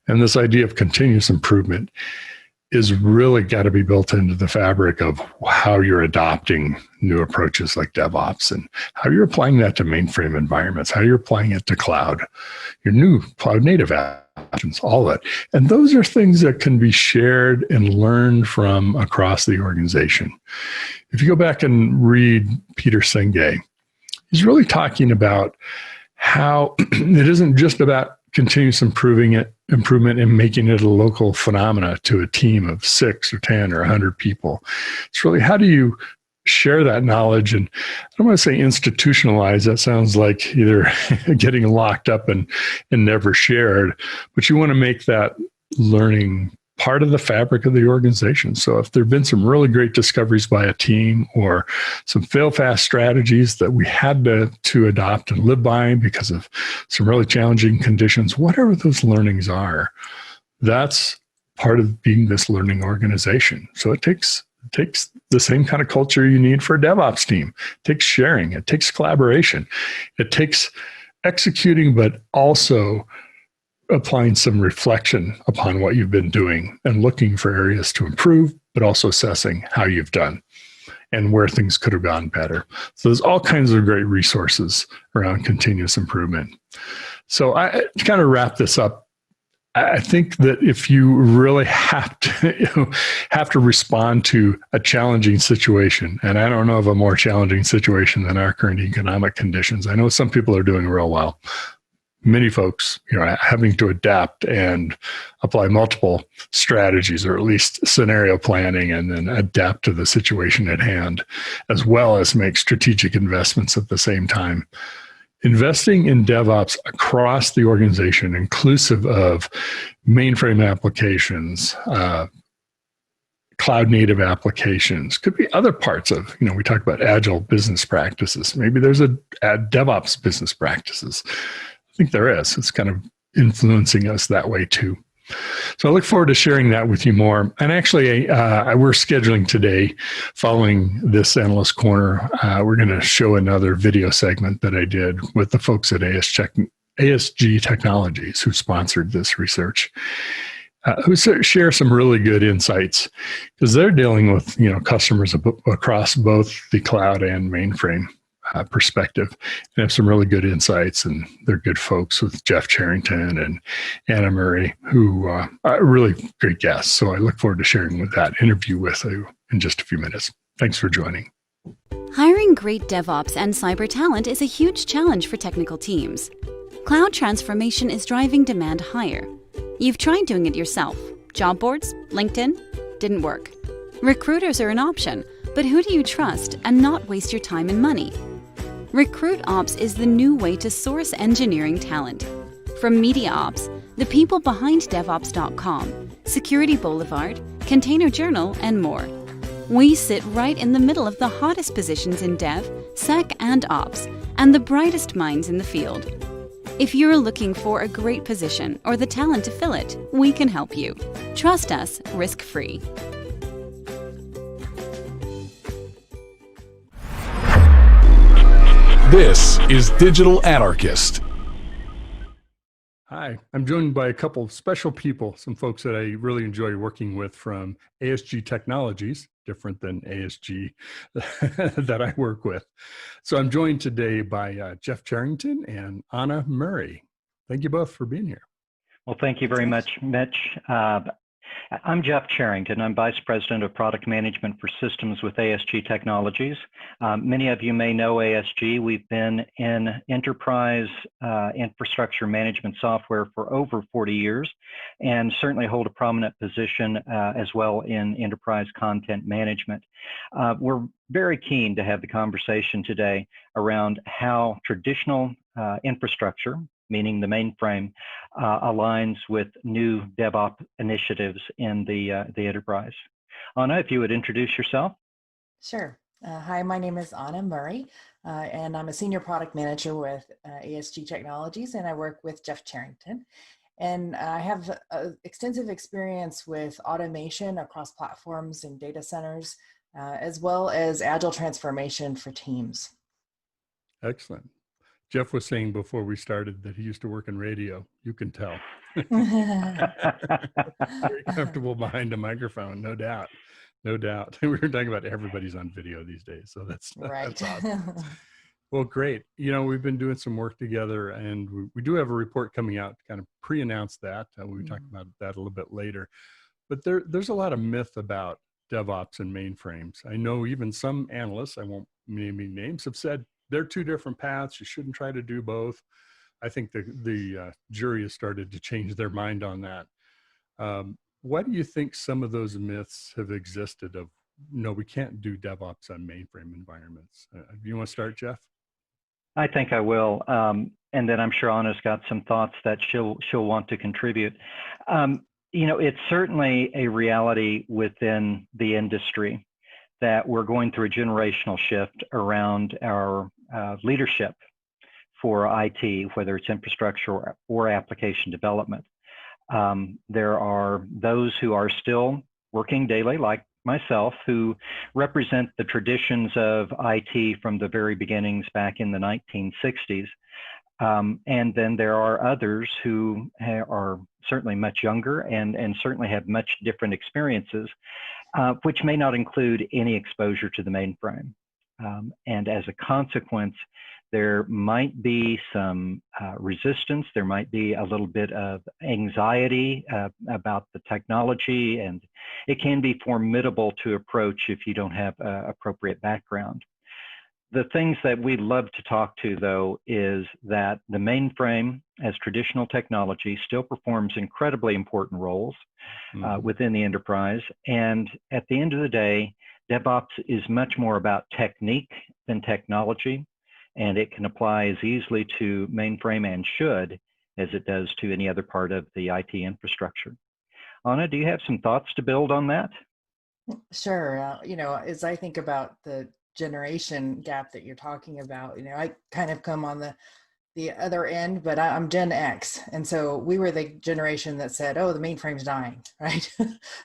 And this idea of continuous improvement is really got to be built into the fabric of how you're adopting new approaches like DevOps and how you're applying that to mainframe environments, how you're applying it to cloud, your new cloud native applications, all of it. And those are things that can be shared and learned from across the organization. If you go back and read Peter Senge, he's really talking about how it isn't just about continuous improvement and making it a local phenomena to a team of 6 or 10 or 100 people. It's really, how do you share that knowledge? And I don't want to say institutionalize. That sounds like either getting locked up and never shared, but you want to make that learning part of the fabric of the organization. So if there have been some really great discoveries by a team or some fail-fast strategies that we had to adopt and live by because of some really challenging conditions, whatever those learnings are, that's part of being this learning organization. So it takes the same kind of culture you need for a DevOps team. It takes sharing. It takes collaboration. It takes executing, but also applying some reflection upon what you've been doing and looking for areas to improve, but also assessing how you've done and where things could have gone better. So there's all kinds of great resources around continuous improvement. So to kind of wrap this up, I think that if you really have to respond to a challenging situation, and I don't know of a more challenging situation than our current economic conditions. I know some people are doing real well. Many folks, having to adapt and apply multiple strategies, or at least scenario planning, and then adapt to the situation at hand, as well as make strategic investments at the same time. Investing in DevOps across the organization, inclusive of mainframe applications, cloud native applications, could be other parts of, we talk about agile business practices. Maybe there's a DevOps business practices. I think there is. It's kind of influencing us that way too. So I look forward to sharing that with you more. And actually, we're scheduling today, following this Analyst Corner, we're going to show another video segment that I did with the folks at ASG Technologies, who sponsored this research, who share some really good insights, because they're dealing with customers across both the cloud and mainframe perspective, and have some really good insights. And they're good folks with Jeff Charrington and Anna Murray, who are really great guests. So I look forward to sharing that interview with you in just a few minutes. Thanks for joining. Hiring great DevOps and cyber talent is a huge challenge for technical teams. Cloud transformation is driving demand higher. You've tried doing it yourself. Job boards, LinkedIn, didn't work. Recruiters are an option, but who do you trust and not waste your time and money? RecruitOps is the new way to source engineering talent. From MediaOps, the people behind DevOps.com, Security Boulevard, Container Journal, and more. We sit right in the middle of the hottest positions in Dev, Sec, and Ops, and the brightest minds in the field. If you're looking for a great position or the talent to fill it, we can help you. Trust us, risk-free. This is Digital Anarchist. Hi, I'm joined by a couple of special people, some folks that I really enjoy working with from ASG Technologies, different than ASG that I work with. So I'm joined today by Jeff Charrington and Anna Murray. Thank you both for being here. Well, thank you very much, Mitch. I'm Jeff Charrington. I'm Vice President of Product Management for Systems with ASG Technologies. Many of you may know ASG. We've been in enterprise infrastructure management software for over 40 years, and certainly hold a prominent position as well in enterprise content management. We're very keen to have the conversation today around how traditional infrastructure, meaning the mainframe, aligns with new DevOps initiatives in the enterprise. Anna, if you would introduce yourself. Sure. Hi, my name is Anna Murray, and I'm a Senior Product Manager with ASG Technologies, and I work with Jeff Charrington. And I have extensive experience with automation across platforms and data centers, as well as agile transformation for teams. Excellent. Jeff was saying before we started that he used to work in radio. You can tell. Very comfortable behind a microphone, no doubt. No doubt. We were talking about everybody's on video these days, so that's awesome. Well, great. We've been doing some work together, and we do have a report coming out to kind of pre-announce that. We'll talk about that a little bit later. But there's a lot of myth about DevOps and mainframes. I know even some analysts, I won't name any names, have said they're two different paths. You shouldn't try to do both. I think the jury has started to change their mind on that. Why do you think some of those myths have existed of, no, we can't do DevOps on mainframe environments? Do you want to start, Jeff? I think I will, and then I'm sure Anna's got some thoughts that she'll want to contribute. It's certainly a reality within the industry that we're going through a generational shift around our leadership for IT, whether it's infrastructure or application development. There are those who are still working daily, like myself, who represent the traditions of IT from the very beginnings back in the 1960s. And then there are others who are certainly much younger and certainly have much different experiences, which may not include any exposure to the mainframe. And as a consequence, there might be some resistance, there might be a little bit of anxiety about the technology, and it can be formidable to approach if you don't have appropriate background. The things that we love to talk to, though, is that the mainframe as traditional technology still performs incredibly important roles within the enterprise. And at the end of the day, DevOps is much more about technique than technology, and it can apply as easily to mainframe and should as it does to any other part of the IT infrastructure. Anna, do you have some thoughts to build on that? Sure. As I think about the generation gap that you're talking about, I kind of come on the other end, but I'm Gen X. And so we were the generation that said, oh, the mainframe's dying, right?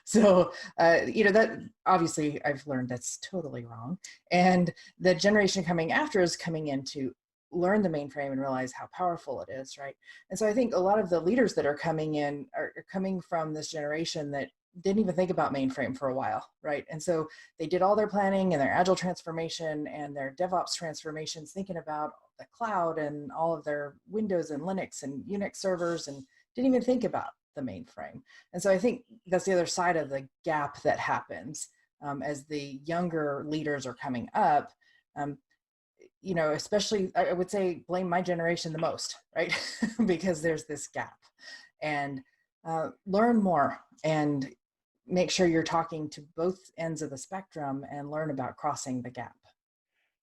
So, that obviously I've learned that's totally wrong. And the generation coming after is coming in to learn the mainframe and realize how powerful it is, right? And so I think a lot of the leaders that are coming in are coming from this generation that didn't even think about mainframe for a while, right? And so they did all their planning and their agile transformation and their DevOps transformations thinking about the cloud and all of their Windows and Linux and Unix servers, and didn't even think about the mainframe. And so I think that's the other side of the gap that happens as the younger leaders are coming up. Especially I would say blame my generation the most, right? Because there's this gap. And learn more and make sure you're talking to both ends of the spectrum and learn about crossing the gap.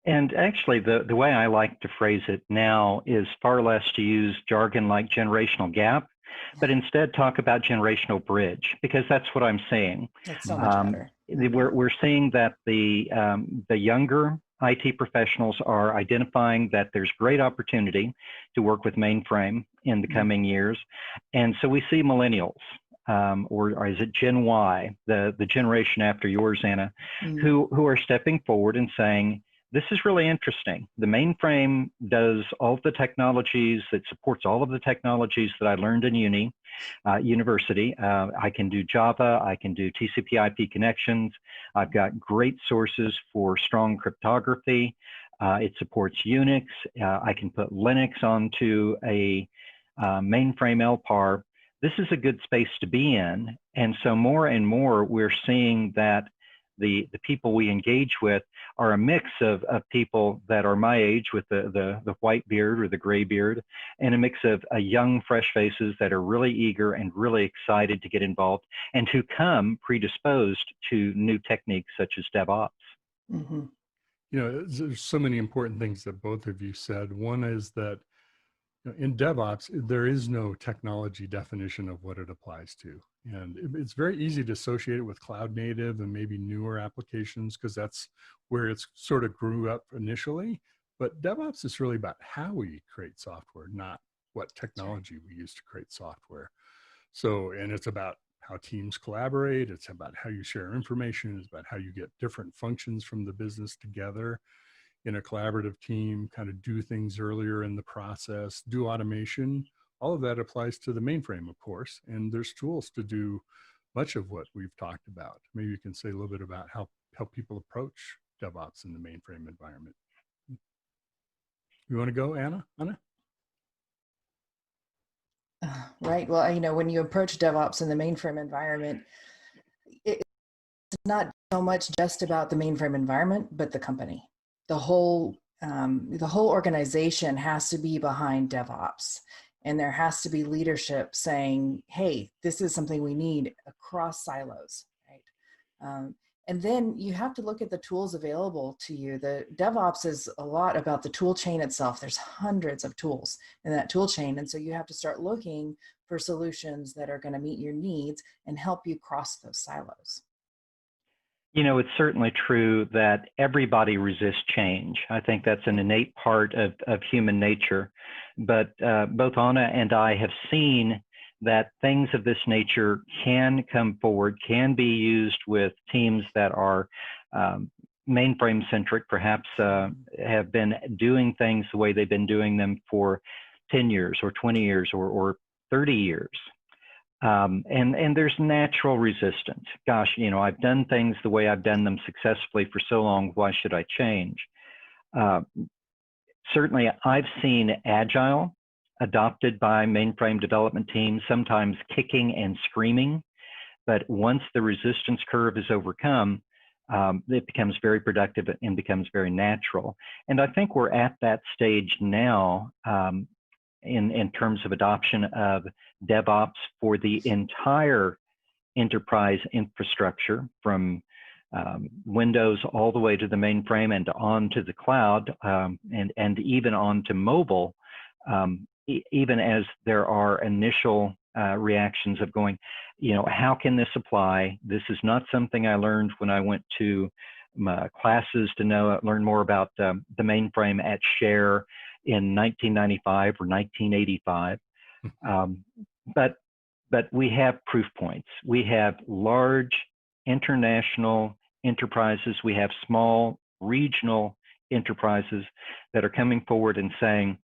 And actually, the way I like to phrase it now is far less to use jargon like generational gap, but instead talk about generational bridge, because that's what I'm saying. That's so much better. We're seeing that the younger IT professionals are identifying that there's great opportunity to work with mainframe in the coming years. And so we see millennials, or is it Gen Y, the generation after yours, Anna, who are stepping forward and saying, this is really interesting. The mainframe does all of the technologies, that supports all of the technologies that I learned in university. I can do Java, I can do TCP/IP connections. I've got great sources for strong cryptography. It supports Unix. I can put Linux onto a mainframe LPAR. This is a good space to be in. And so more and more, we're seeing that the people we engage with are a mix of people that are my age with the white beard or the gray beard, and a mix of young, fresh faces that are really eager and really excited to get involved and who come predisposed to new techniques such as DevOps. Mm-hmm. There's so many important things that both of you said. One is that in DevOps, there is no technology definition of what it applies to. And it's very easy to associate it with cloud native and maybe newer applications because that's where it's sort of grew up initially. But DevOps is really about how we create software, not what technology we use to create software. So, and it's about how teams collaborate. It's about how you share information. It's about how you get different functions from the business together in a collaborative team, kind of do things earlier in the process, do automation. All of that applies to the mainframe, of course, and there's tools to do much of what we've talked about. Maybe you can say a little bit about how people approach DevOps in the mainframe environment. You want to go, Anna? Right. Well, when you approach DevOps in the mainframe environment, it's not so much just about the mainframe environment, but the company. The whole the whole organization has to be behind DevOps. And there has to be leadership saying, hey, this is something we need across silos, right? And then you have to look at the tools available to you. The DevOps is a lot about the tool chain itself. There's hundreds of tools in that tool chain. And so you have to start looking for solutions that are going to meet your needs and help you cross those silos. You know, it's certainly true that everybody resists change. I think that's an innate part of human nature. But both Anna and I have seen that things of this nature can come forward, can be used with teams that are mainframe centric, perhaps have been doing things the way they've been doing them for 10 years or 20 years or 30 years. And there's natural resistance. Gosh, you know, I've done things the way I've done them successfully for so long, why should I change? Certainly, I've seen Agile adopted by mainframe development teams, sometimes kicking and screaming. But once the resistance curve is overcome, it becomes very productive and becomes very natural. And I think we're at that stage now in terms of adoption of DevOps for the entire enterprise infrastructure, from Windows all the way to the mainframe and on to the cloud, and even on to mobile, even as there are initial reactions of going, you know, how can this apply? This is not something I learned when I went to my classes to learn more about the mainframe at Share in 1995 or 1985. But we have proof points. We have large international enterprises. We have small regional enterprises that are coming forward and saying,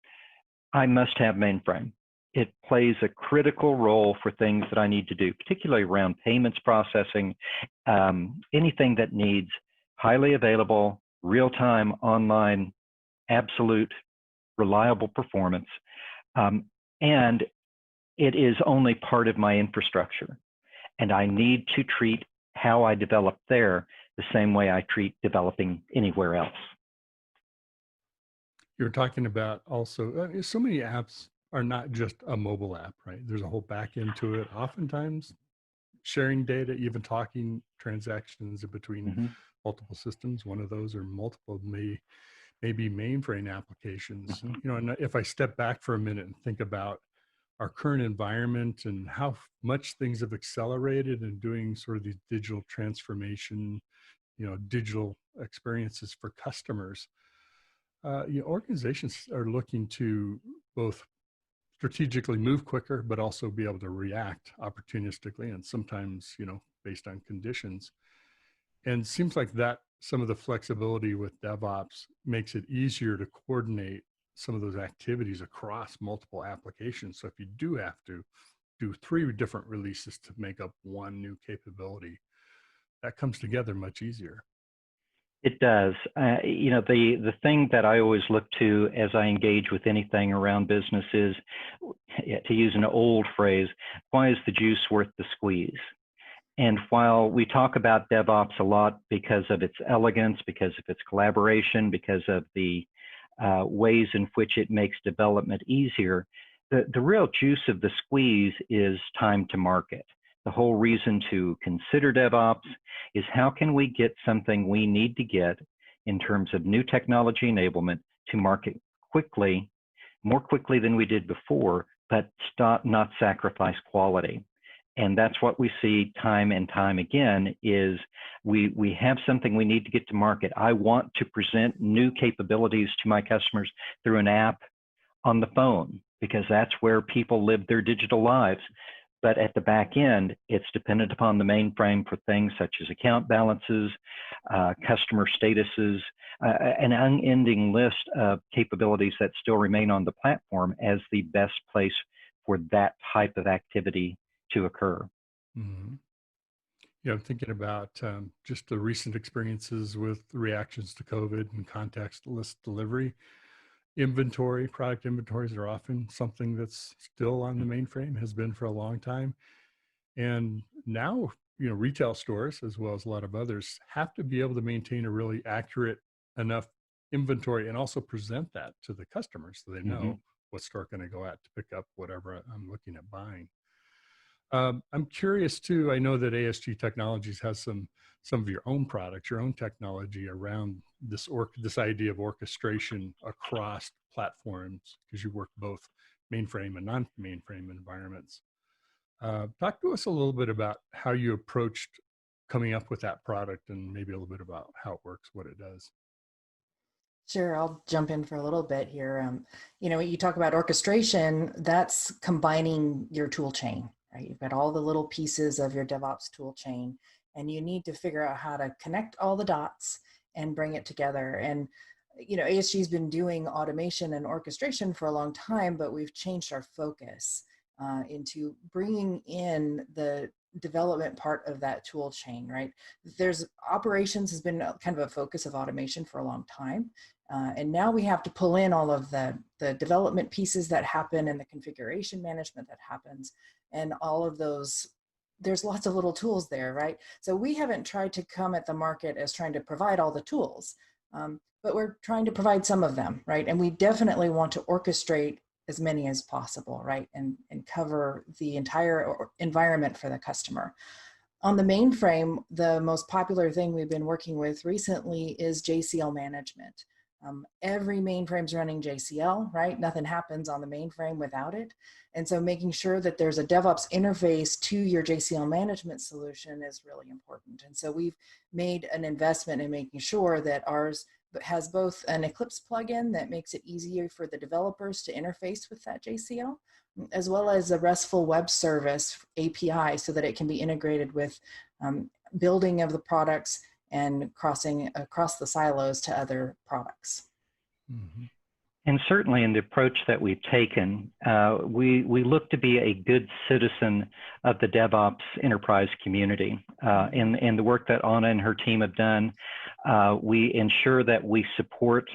I must have mainframe. It plays a critical role for things that I need to do, particularly around payments processing, anything that needs highly available, real-time, online, absolute, reliable performance. And it is only part of my infrastructure. And I need to treat how I develop there the same way I treat developing anywhere else. You're talking about also, so many apps are not just a mobile app, right? There's a whole back end to it. Oftentimes sharing data, even talking transactions between multiple systems. One of those or multiple maybe mainframe applications. You know, and if I step back for a minute and think about our current environment and how much things have accelerated in doing sort of these digital transformation, you know, digital experiences for customers, you know, organizations are looking to both strategically move quicker, but also be able to react opportunistically and sometimes, you know, based on conditions. And it seems like that some of the flexibility with DevOps makes it easier to coordinate some of those activities across multiple applications. So if you do have to do 3 different releases to make up one new capability, that comes together much easier. It does. You know, the thing that I always look to as I engage with anything around business is, to use an old phrase, why is the juice worth the squeeze? And while we talk about DevOps a lot because of its elegance, because of its collaboration, because of the ways in which it makes development easier, the real juice of the squeeze is time to market. The whole reason to consider DevOps is how can we get something we need to get in terms of new technology enablement to market quickly, more quickly than we did before, but not sacrifice quality. And that's what we see time and time again is we have something we need to get to market. I want to present new capabilities to my customers through an app on the phone because that's where people live their digital lives. But at the back end, it's dependent upon the mainframe for things such as account balances, customer statuses, an unending list of capabilities that still remain on the platform as the best place for that type of activity to occur. Yeah, I'm thinking about just the recent experiences with reactions to COVID and contactless delivery. Product inventories are often something that's still on the mainframe, has been for a long time. And now, you know, retail stores, as well as a lot of others, have to be able to maintain a really accurate enough inventory and also present that to the customers so they know what store can I go at to pick up whatever I'm looking at buying. I'm curious too, I know that ASG Technologies has some of your own products, your own technology around this idea of orchestration across platforms, because you work both mainframe and non-mainframe environments. Talk to us a little bit about how you approached coming up with that product and maybe a little bit about how it works, what it does. Sure, I'll jump in for a little bit here. You know, you talk about orchestration, that's combining your tool chain, right? You've got all the little pieces of your DevOps tool chain, and you need to figure out how to connect all the dots and bring it together. And, you know, ASG's been doing automation and orchestration for a long time, but we've changed our focus into bringing in the development part of that tool chain, right? There's operations has been kind of a focus of automation for a long time. And now we have to pull in all of the development pieces that happen and the configuration management that happens and all of those. There's lots of little tools there, right? So we haven't tried to come at the market as trying to provide all the tools, but we're trying to provide some of them, right? And we definitely want to orchestrate as many as possible, right? And cover the entire environment for the customer. On the mainframe, the most popular thing we've been working with recently is JCL management. Every mainframe's running JCL, right? Nothing happens on the mainframe without it. And so making sure that there's a DevOps interface to your JCL management solution is really important. And so we've made an investment in making sure that ours has both an Eclipse plugin that makes it easier for the developers to interface with that JCL, as well as a RESTful web service API so that it can be integrated with building of the products and crossing across the silos to other products. And certainly in the approach that we've taken, we look to be a good citizen of the DevOps enterprise community. In the work that Anna and her team have done, we ensure that we support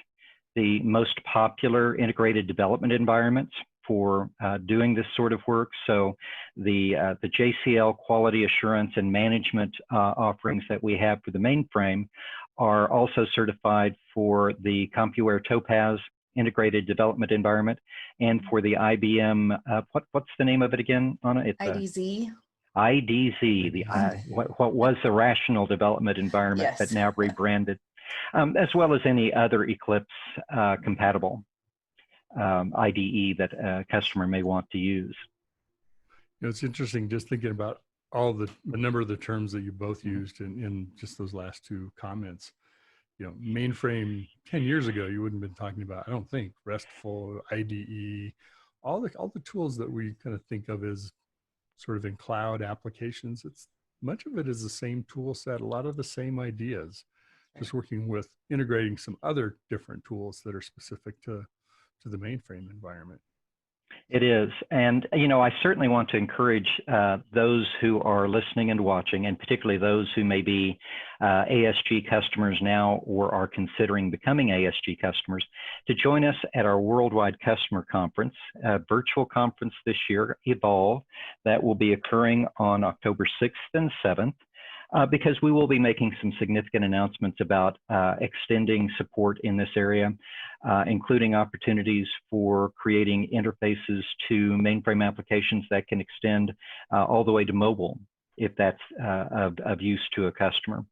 the most popular integrated development environments for doing this sort of work. So the JCL quality assurance and management offerings that we have for the mainframe are also certified for the CompuWare Topaz integrated development environment and for the IBM, what's the name of it again, Anna? It's IDZ. IDZ, what was the rational development environment, Yes. but now rebranded, as well as any other Eclipse compatible IDE that a customer may want to use. You know, it's interesting just thinking about all the number of the terms that you both used in just those last two comments. You know, mainframe 10 years ago, you wouldn't have been talking about, I don't think, RESTful, IDE, all the tools that we kind of think of as sort of in cloud applications. It's much of it is the same tool set, a lot of the same ideas, just working with integrating some other different tools that are specific to the mainframe environment. It is. And, you know, I certainly want to encourage those who are listening and watching, and particularly those who may be ASG customers now or are considering becoming ASG customers, to join us at our Worldwide Customer Conference, a virtual conference this year, Evolve, that will be occurring on October 6th and 7th. Because we will be making some significant announcements about extending support in this area, including opportunities for creating interfaces to mainframe applications that can extend all the way to mobile, if that's of use to a customer.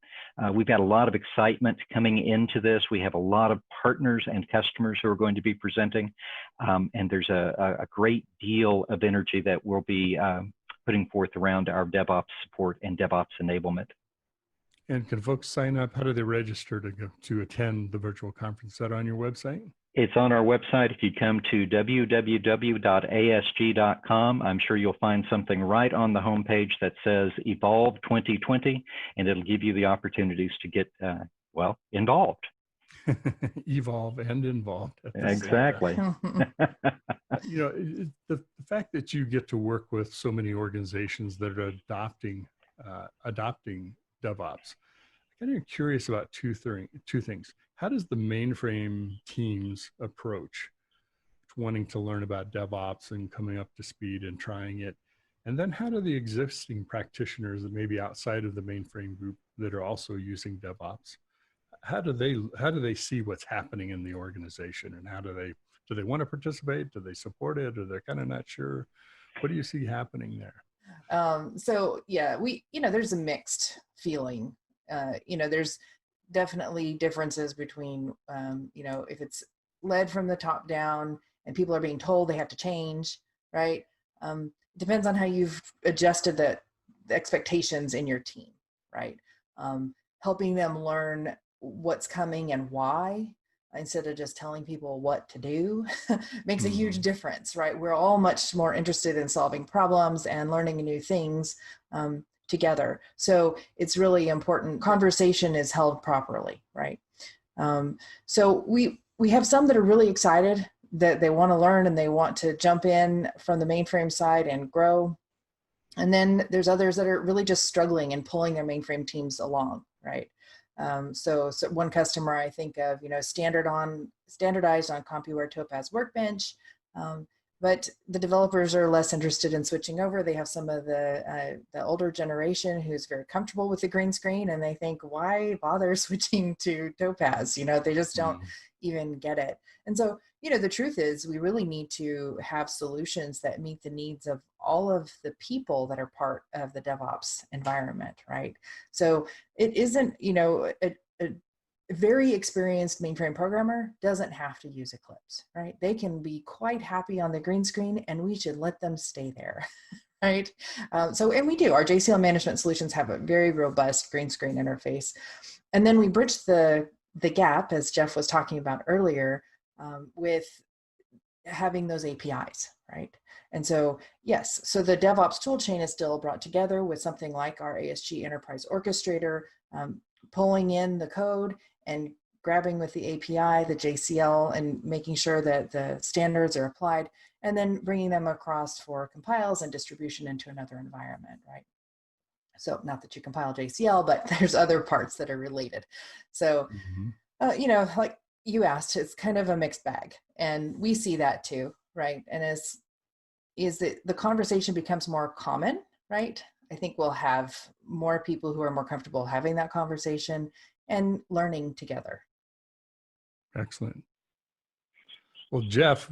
We've got a lot of excitement coming into this. We have a lot of partners and customers who are going to be presenting, and there's a great deal of energy that we'll be putting forth around our DevOps support and DevOps enablement. And can folks sign up? How do they register to attend the virtual conference? Is that on your website? It's on our website. If you come to www.asg.com, I'm sure you'll find something right on the homepage that says Evolve 2020, and it'll give you the opportunities to get, well, involved. Evolve and involved. Exactly. You know, the fact that you get to work with so many organizations that are adopting DevOps, I'm kind of curious about two things. How does the mainframe teams approach wanting to learn about DevOps and coming up to speed and trying it? And then how do the existing practitioners that may be outside of the mainframe group that are also using DevOps, how do they see what's happening in the organization, and how do they want to participate? Do they support it, or they're kind of not sure? What do you see happening there? So yeah, there's a mixed feeling. There's definitely differences between, if it's led from the top down and people are being told they have to change, right? It depends on how you've adjusted the expectations in your team, right? Helping them learn what's coming and why, instead of just telling people what to do, makes a huge difference, right? We're all much more interested in solving problems and learning new things together. So it's really important conversation is held properly, right? So we have some that are really excited that they want to learn and they want to jump in from the mainframe side and grow. And then there's others that are really just struggling and pulling their mainframe teams along, right? So one customer I think of, standardized on CompuWare Topaz Workbench, but the developers are less interested in switching over. They have some of the older generation who's very comfortable with the green screen, and they think, why bother switching to Topaz? They just don't even get it. And so, the truth is we really need to have solutions that meet the needs of all of the people that are part of the DevOps environment, right? So it isn't, a very experienced mainframe programmer doesn't have to use Eclipse, right? They can be quite happy on the green screen, and we should let them stay there, right? And we do. Our JCL management solutions have a very robust green screen interface. And then we bridge the gap, as Jeff was talking about earlier, with having those APIs, right? And so, yes, so the DevOps toolchain is still brought together with something like our ASG Enterprise Orchestrator, pulling in the code and grabbing with the API, the JCL, and making sure that the standards are applied, and then bringing them across for compiles and distribution into another environment, right? So not that you compile JCL, but there's other parts that are related. So, like you asked, it's kind of a mixed bag, and we see that too, right? And as the conversation becomes more common, right? I think we'll have more people who are more comfortable having that conversation and learning together. Excellent. Well, Jeff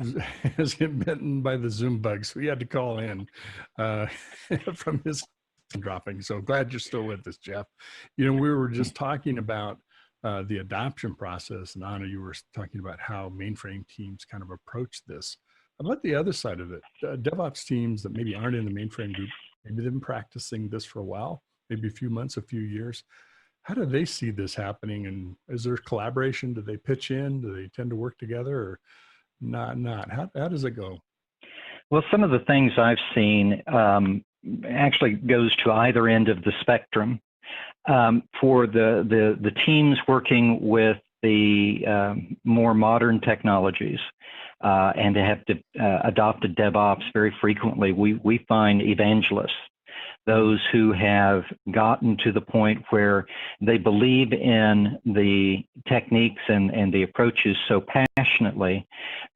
has been bitten by the Zoom bug, so he had to call in from his dropping. So glad you're still with us, Jeff. We were just talking about the adoption process, and Anna, you were talking about how mainframe teams kind of approach this. How about the other side of it? DevOps teams that maybe aren't in the mainframe group, maybe they've been practicing this for a while, maybe a few months, a few years. How do they see this happening? And is there collaboration? Do they pitch in? Do they tend to work together, or not? How does it go? Well, some of the things I've seen actually goes to either end of the spectrum. For the teams working with the more modern technologies and to have adopted DevOps very frequently, we find evangelists, those who have gotten to the point where they believe in the techniques and the approaches so passionately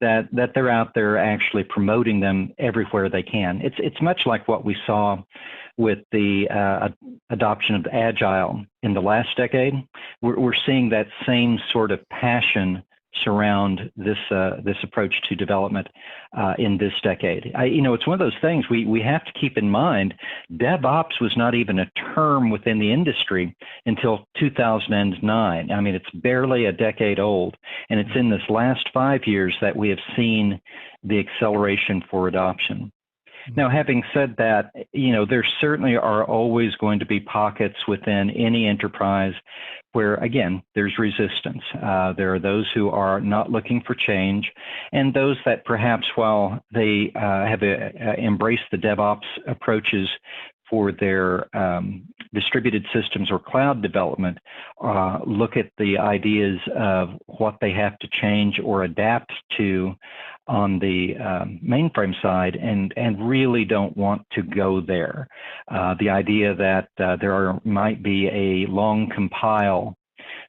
that they're out there actually promoting them everywhere they can. It's much like what we saw with the adoption of Agile in the last decade. We're seeing that same sort of passion surround this approach to development in this decade. It's one of those things we have to keep in mind. DevOps was not even a term within the industry until 2009. I mean, it's barely a decade old, and it's in this last 5 years that we have seen the acceleration for adoption. Now, having said that, there certainly are always going to be pockets within any enterprise where, again, there's resistance. There are those who are not looking for change, and those that perhaps, while they have embraced the DevOps approaches for their distributed systems or cloud development, look at the ideas of what they have to change or adapt to on the mainframe side and really don't want to go there. The idea that there might be a long compile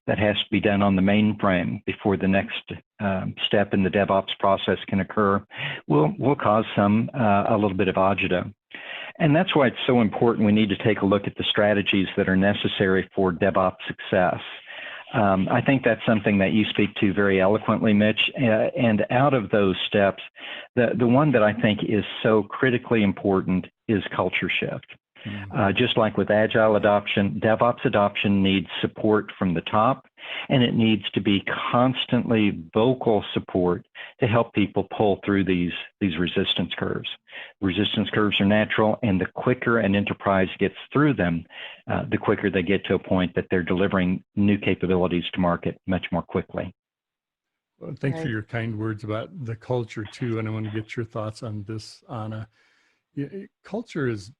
that has to be done on the mainframe before the next step in the DevOps process can occur will cause a little bit of agita. And that's why it's so important we need to take a look at the strategies that are necessary for DevOps success. I think that's something that you speak to very eloquently, Mitch. And out of those steps, the one that I think is so critically important is culture shift. Just like with Agile adoption, DevOps adoption needs support from the top, and it needs to be constantly vocal support to help people pull through these resistance curves. Resistance curves are natural, and the quicker an enterprise gets through them, the quicker they get to a point that they're delivering new capabilities to market much more quickly. Well, thanks for your kind words about the culture too, and I want to get your thoughts on this, Anna. Yeah, culture is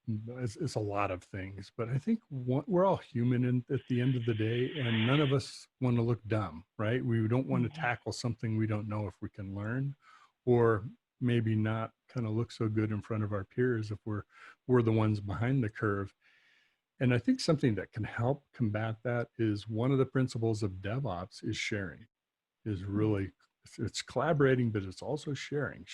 a lot of things, but I think we're all human at the end of the day, and none of us want to look dumb, right? We don't want to tackle something we don't know if we can learn, or maybe not kind of look so good in front of our peers if we're the ones behind the curve. And I think something that can help combat that is one of the principles of DevOps is sharing. Is really, it's collaborating, but it's also sharing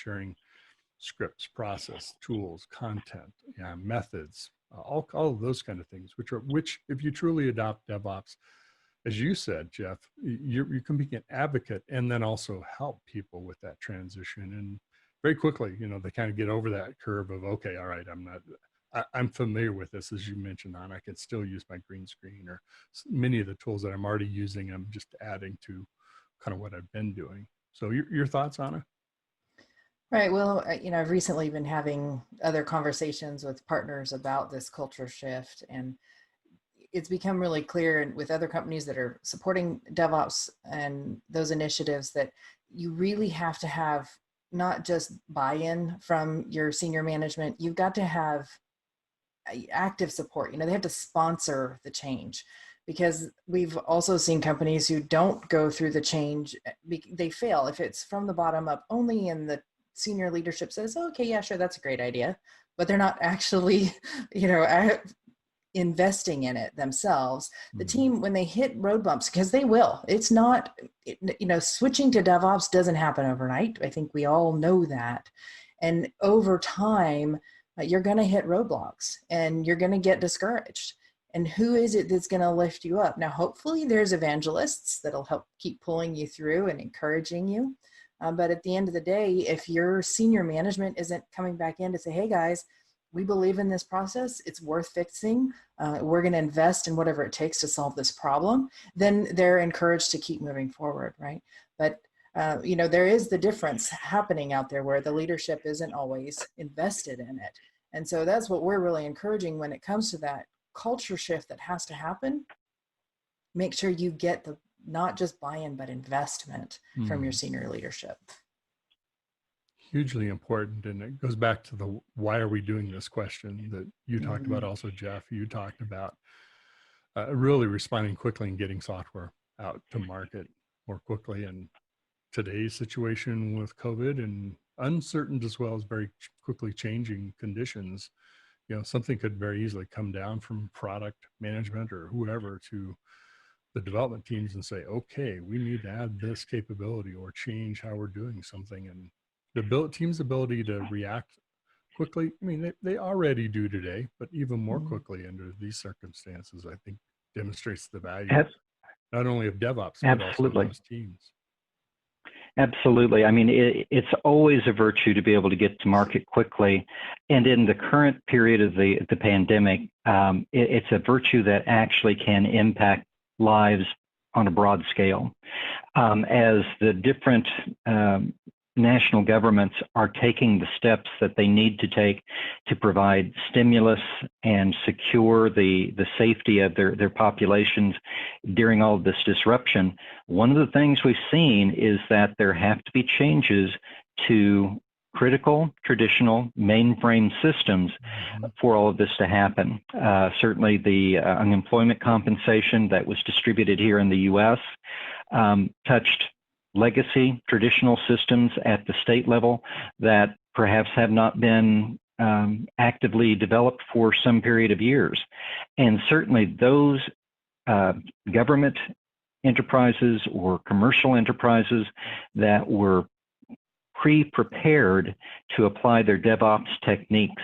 scripts, process, tools, content, methods, all of those kind of things, which if you truly adopt DevOps, as you said, Jeff, you can be an advocate and then also help people with that transition. And very quickly, they kind of get over that curve of, okay, all right, I'm familiar with this, as you mentioned, Anna. I can still use my green screen, or many of the tools that I'm already using, I'm just adding to kind of what I've been doing. So your thoughts, Anna? Right. Well, I've recently been having other conversations with partners about this culture shift, and it's become really clear, and with other companies that are supporting DevOps and those initiatives, that you really have to have not just buy-in from your senior management, you've got to have active support. They have to sponsor the change, because we've also seen companies who don't go through the change, they fail. If it's from the bottom up only, and the senior leadership says, okay, yeah, sure, that's a great idea, but they're not actually, investing in it themselves. The team, when they hit road bumps, because they will, it's not, switching to DevOps doesn't happen overnight. I think we all know that. And over time, you're going to hit roadblocks and you're going to get discouraged. And who is it that's going to lift you up? Now, hopefully there's evangelists that'll help keep pulling you through and encouraging you. But at the end of the day, if your senior management isn't coming back in to say, hey guys, we believe in this process, it's worth fixing, we're going to invest in whatever it takes to solve this problem, then they're encouraged to keep moving forward, right? But there is the difference happening out there where the leadership isn't always invested in it. And so that's what we're really encouraging when it comes to that culture shift that has to happen. Make sure you get the not just buy-in, but investment from your senior leadership. Hugely important. And it goes back to the why are we doing this question that you talked about also, Jeff. You talked about really responding quickly and getting software out to market more quickly. And today's situation with COVID and uncertain as well as very quickly changing conditions, something could very easily come down from product management or whoever to the development teams and say, okay, we need to add this capability or change how we're doing something. And the team's ability to react quickly, they already do today, but even more quickly under these circumstances, I think demonstrates the value not only of DevOps, but also of those teams. Absolutely. It's always a virtue to be able to get to market quickly. And in the current period of the pandemic, it's a virtue that actually can impact lives on a broad scale. As the different national governments are taking the steps that they need to take to provide stimulus and secure the safety of their populations during all of this disruption, one of the things we've seen is that there have to be changes to critical traditional mainframe systems for all of this to happen. Certainly the unemployment compensation that was distributed here in the U.S. Touched legacy traditional systems at the state level that perhaps have not been actively developed for some period of years. And certainly those government enterprises or commercial enterprises that were pre-prepared to apply their DevOps techniques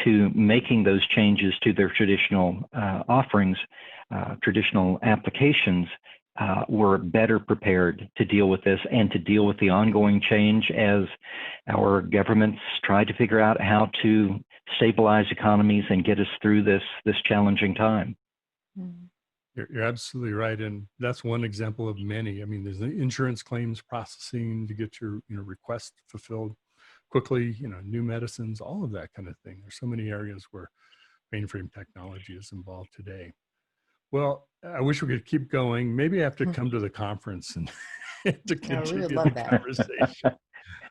to making those changes to their traditional offerings, traditional applications, we're better prepared to deal with this and to deal with the ongoing change as our governments try to figure out how to stabilize economies and get us through this challenging time. You're absolutely right, and that's one example of many. I mean, there's the insurance claims processing to get your request fulfilled quickly. New medicines, all of that kind of thing. There's so many areas where mainframe technology is involved today. Well, I wish we could keep going. Maybe I have to come to the conference and to continue the conversation.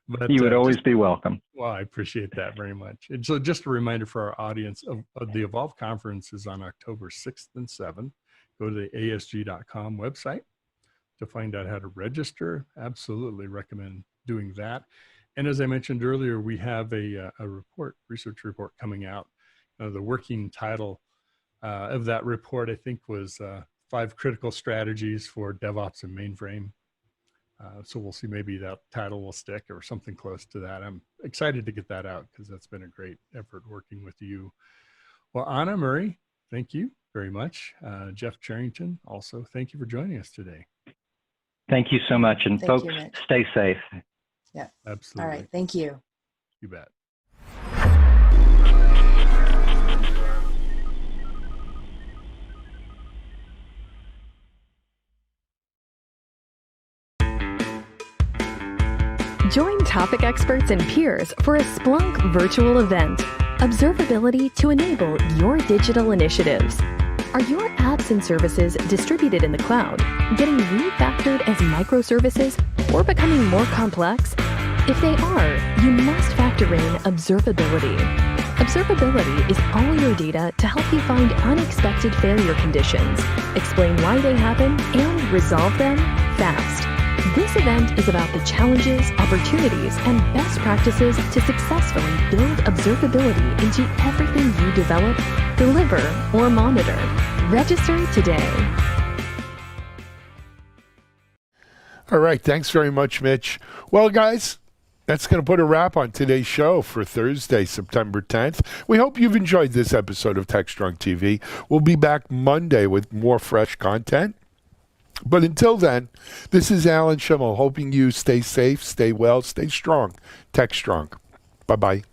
But you would always be welcome. Well, I appreciate that very much. And so just a reminder for our audience of the Evolve conference is on October 6th and 7th. Go to the ASG.com website to find out how to register. Absolutely recommend doing that. And as I mentioned earlier, we have a research report coming out. The working title of that report, I think, was 5 critical strategies for DevOps and mainframe. So we'll see, maybe that title will stick or something close to that. I'm excited to get that out because that's been a great effort working with you. Well, Anna Murray, thank you very much. Jeff Charrington, also, thank you for joining us today. Thank you so much. And folks, stay safe. Yeah, absolutely. All right, thank you. You bet. Join topic experts and peers for a Splunk virtual event. Observability to enable your digital initiatives. Are your apps and services distributed in the cloud, getting refactored as microservices, or becoming more complex? If they are, you must factor in observability. Observability is all your data to help you find unexpected failure conditions, explain why they happen, and resolve them fast. This event is about the challenges, opportunities, and best practices to successfully build observability into everything you develop, deliver, or monitor. Register today. All right. Thanks very much, Mitch. Well, guys, that's going to put a wrap on today's show for Thursday, September 10th. We hope you've enjoyed this episode of TechStrong TV. We'll be back Monday with more fresh content. But until then, this is Alan Schimmel hoping you stay safe, stay well, stay strong. TechStrong. Bye-bye.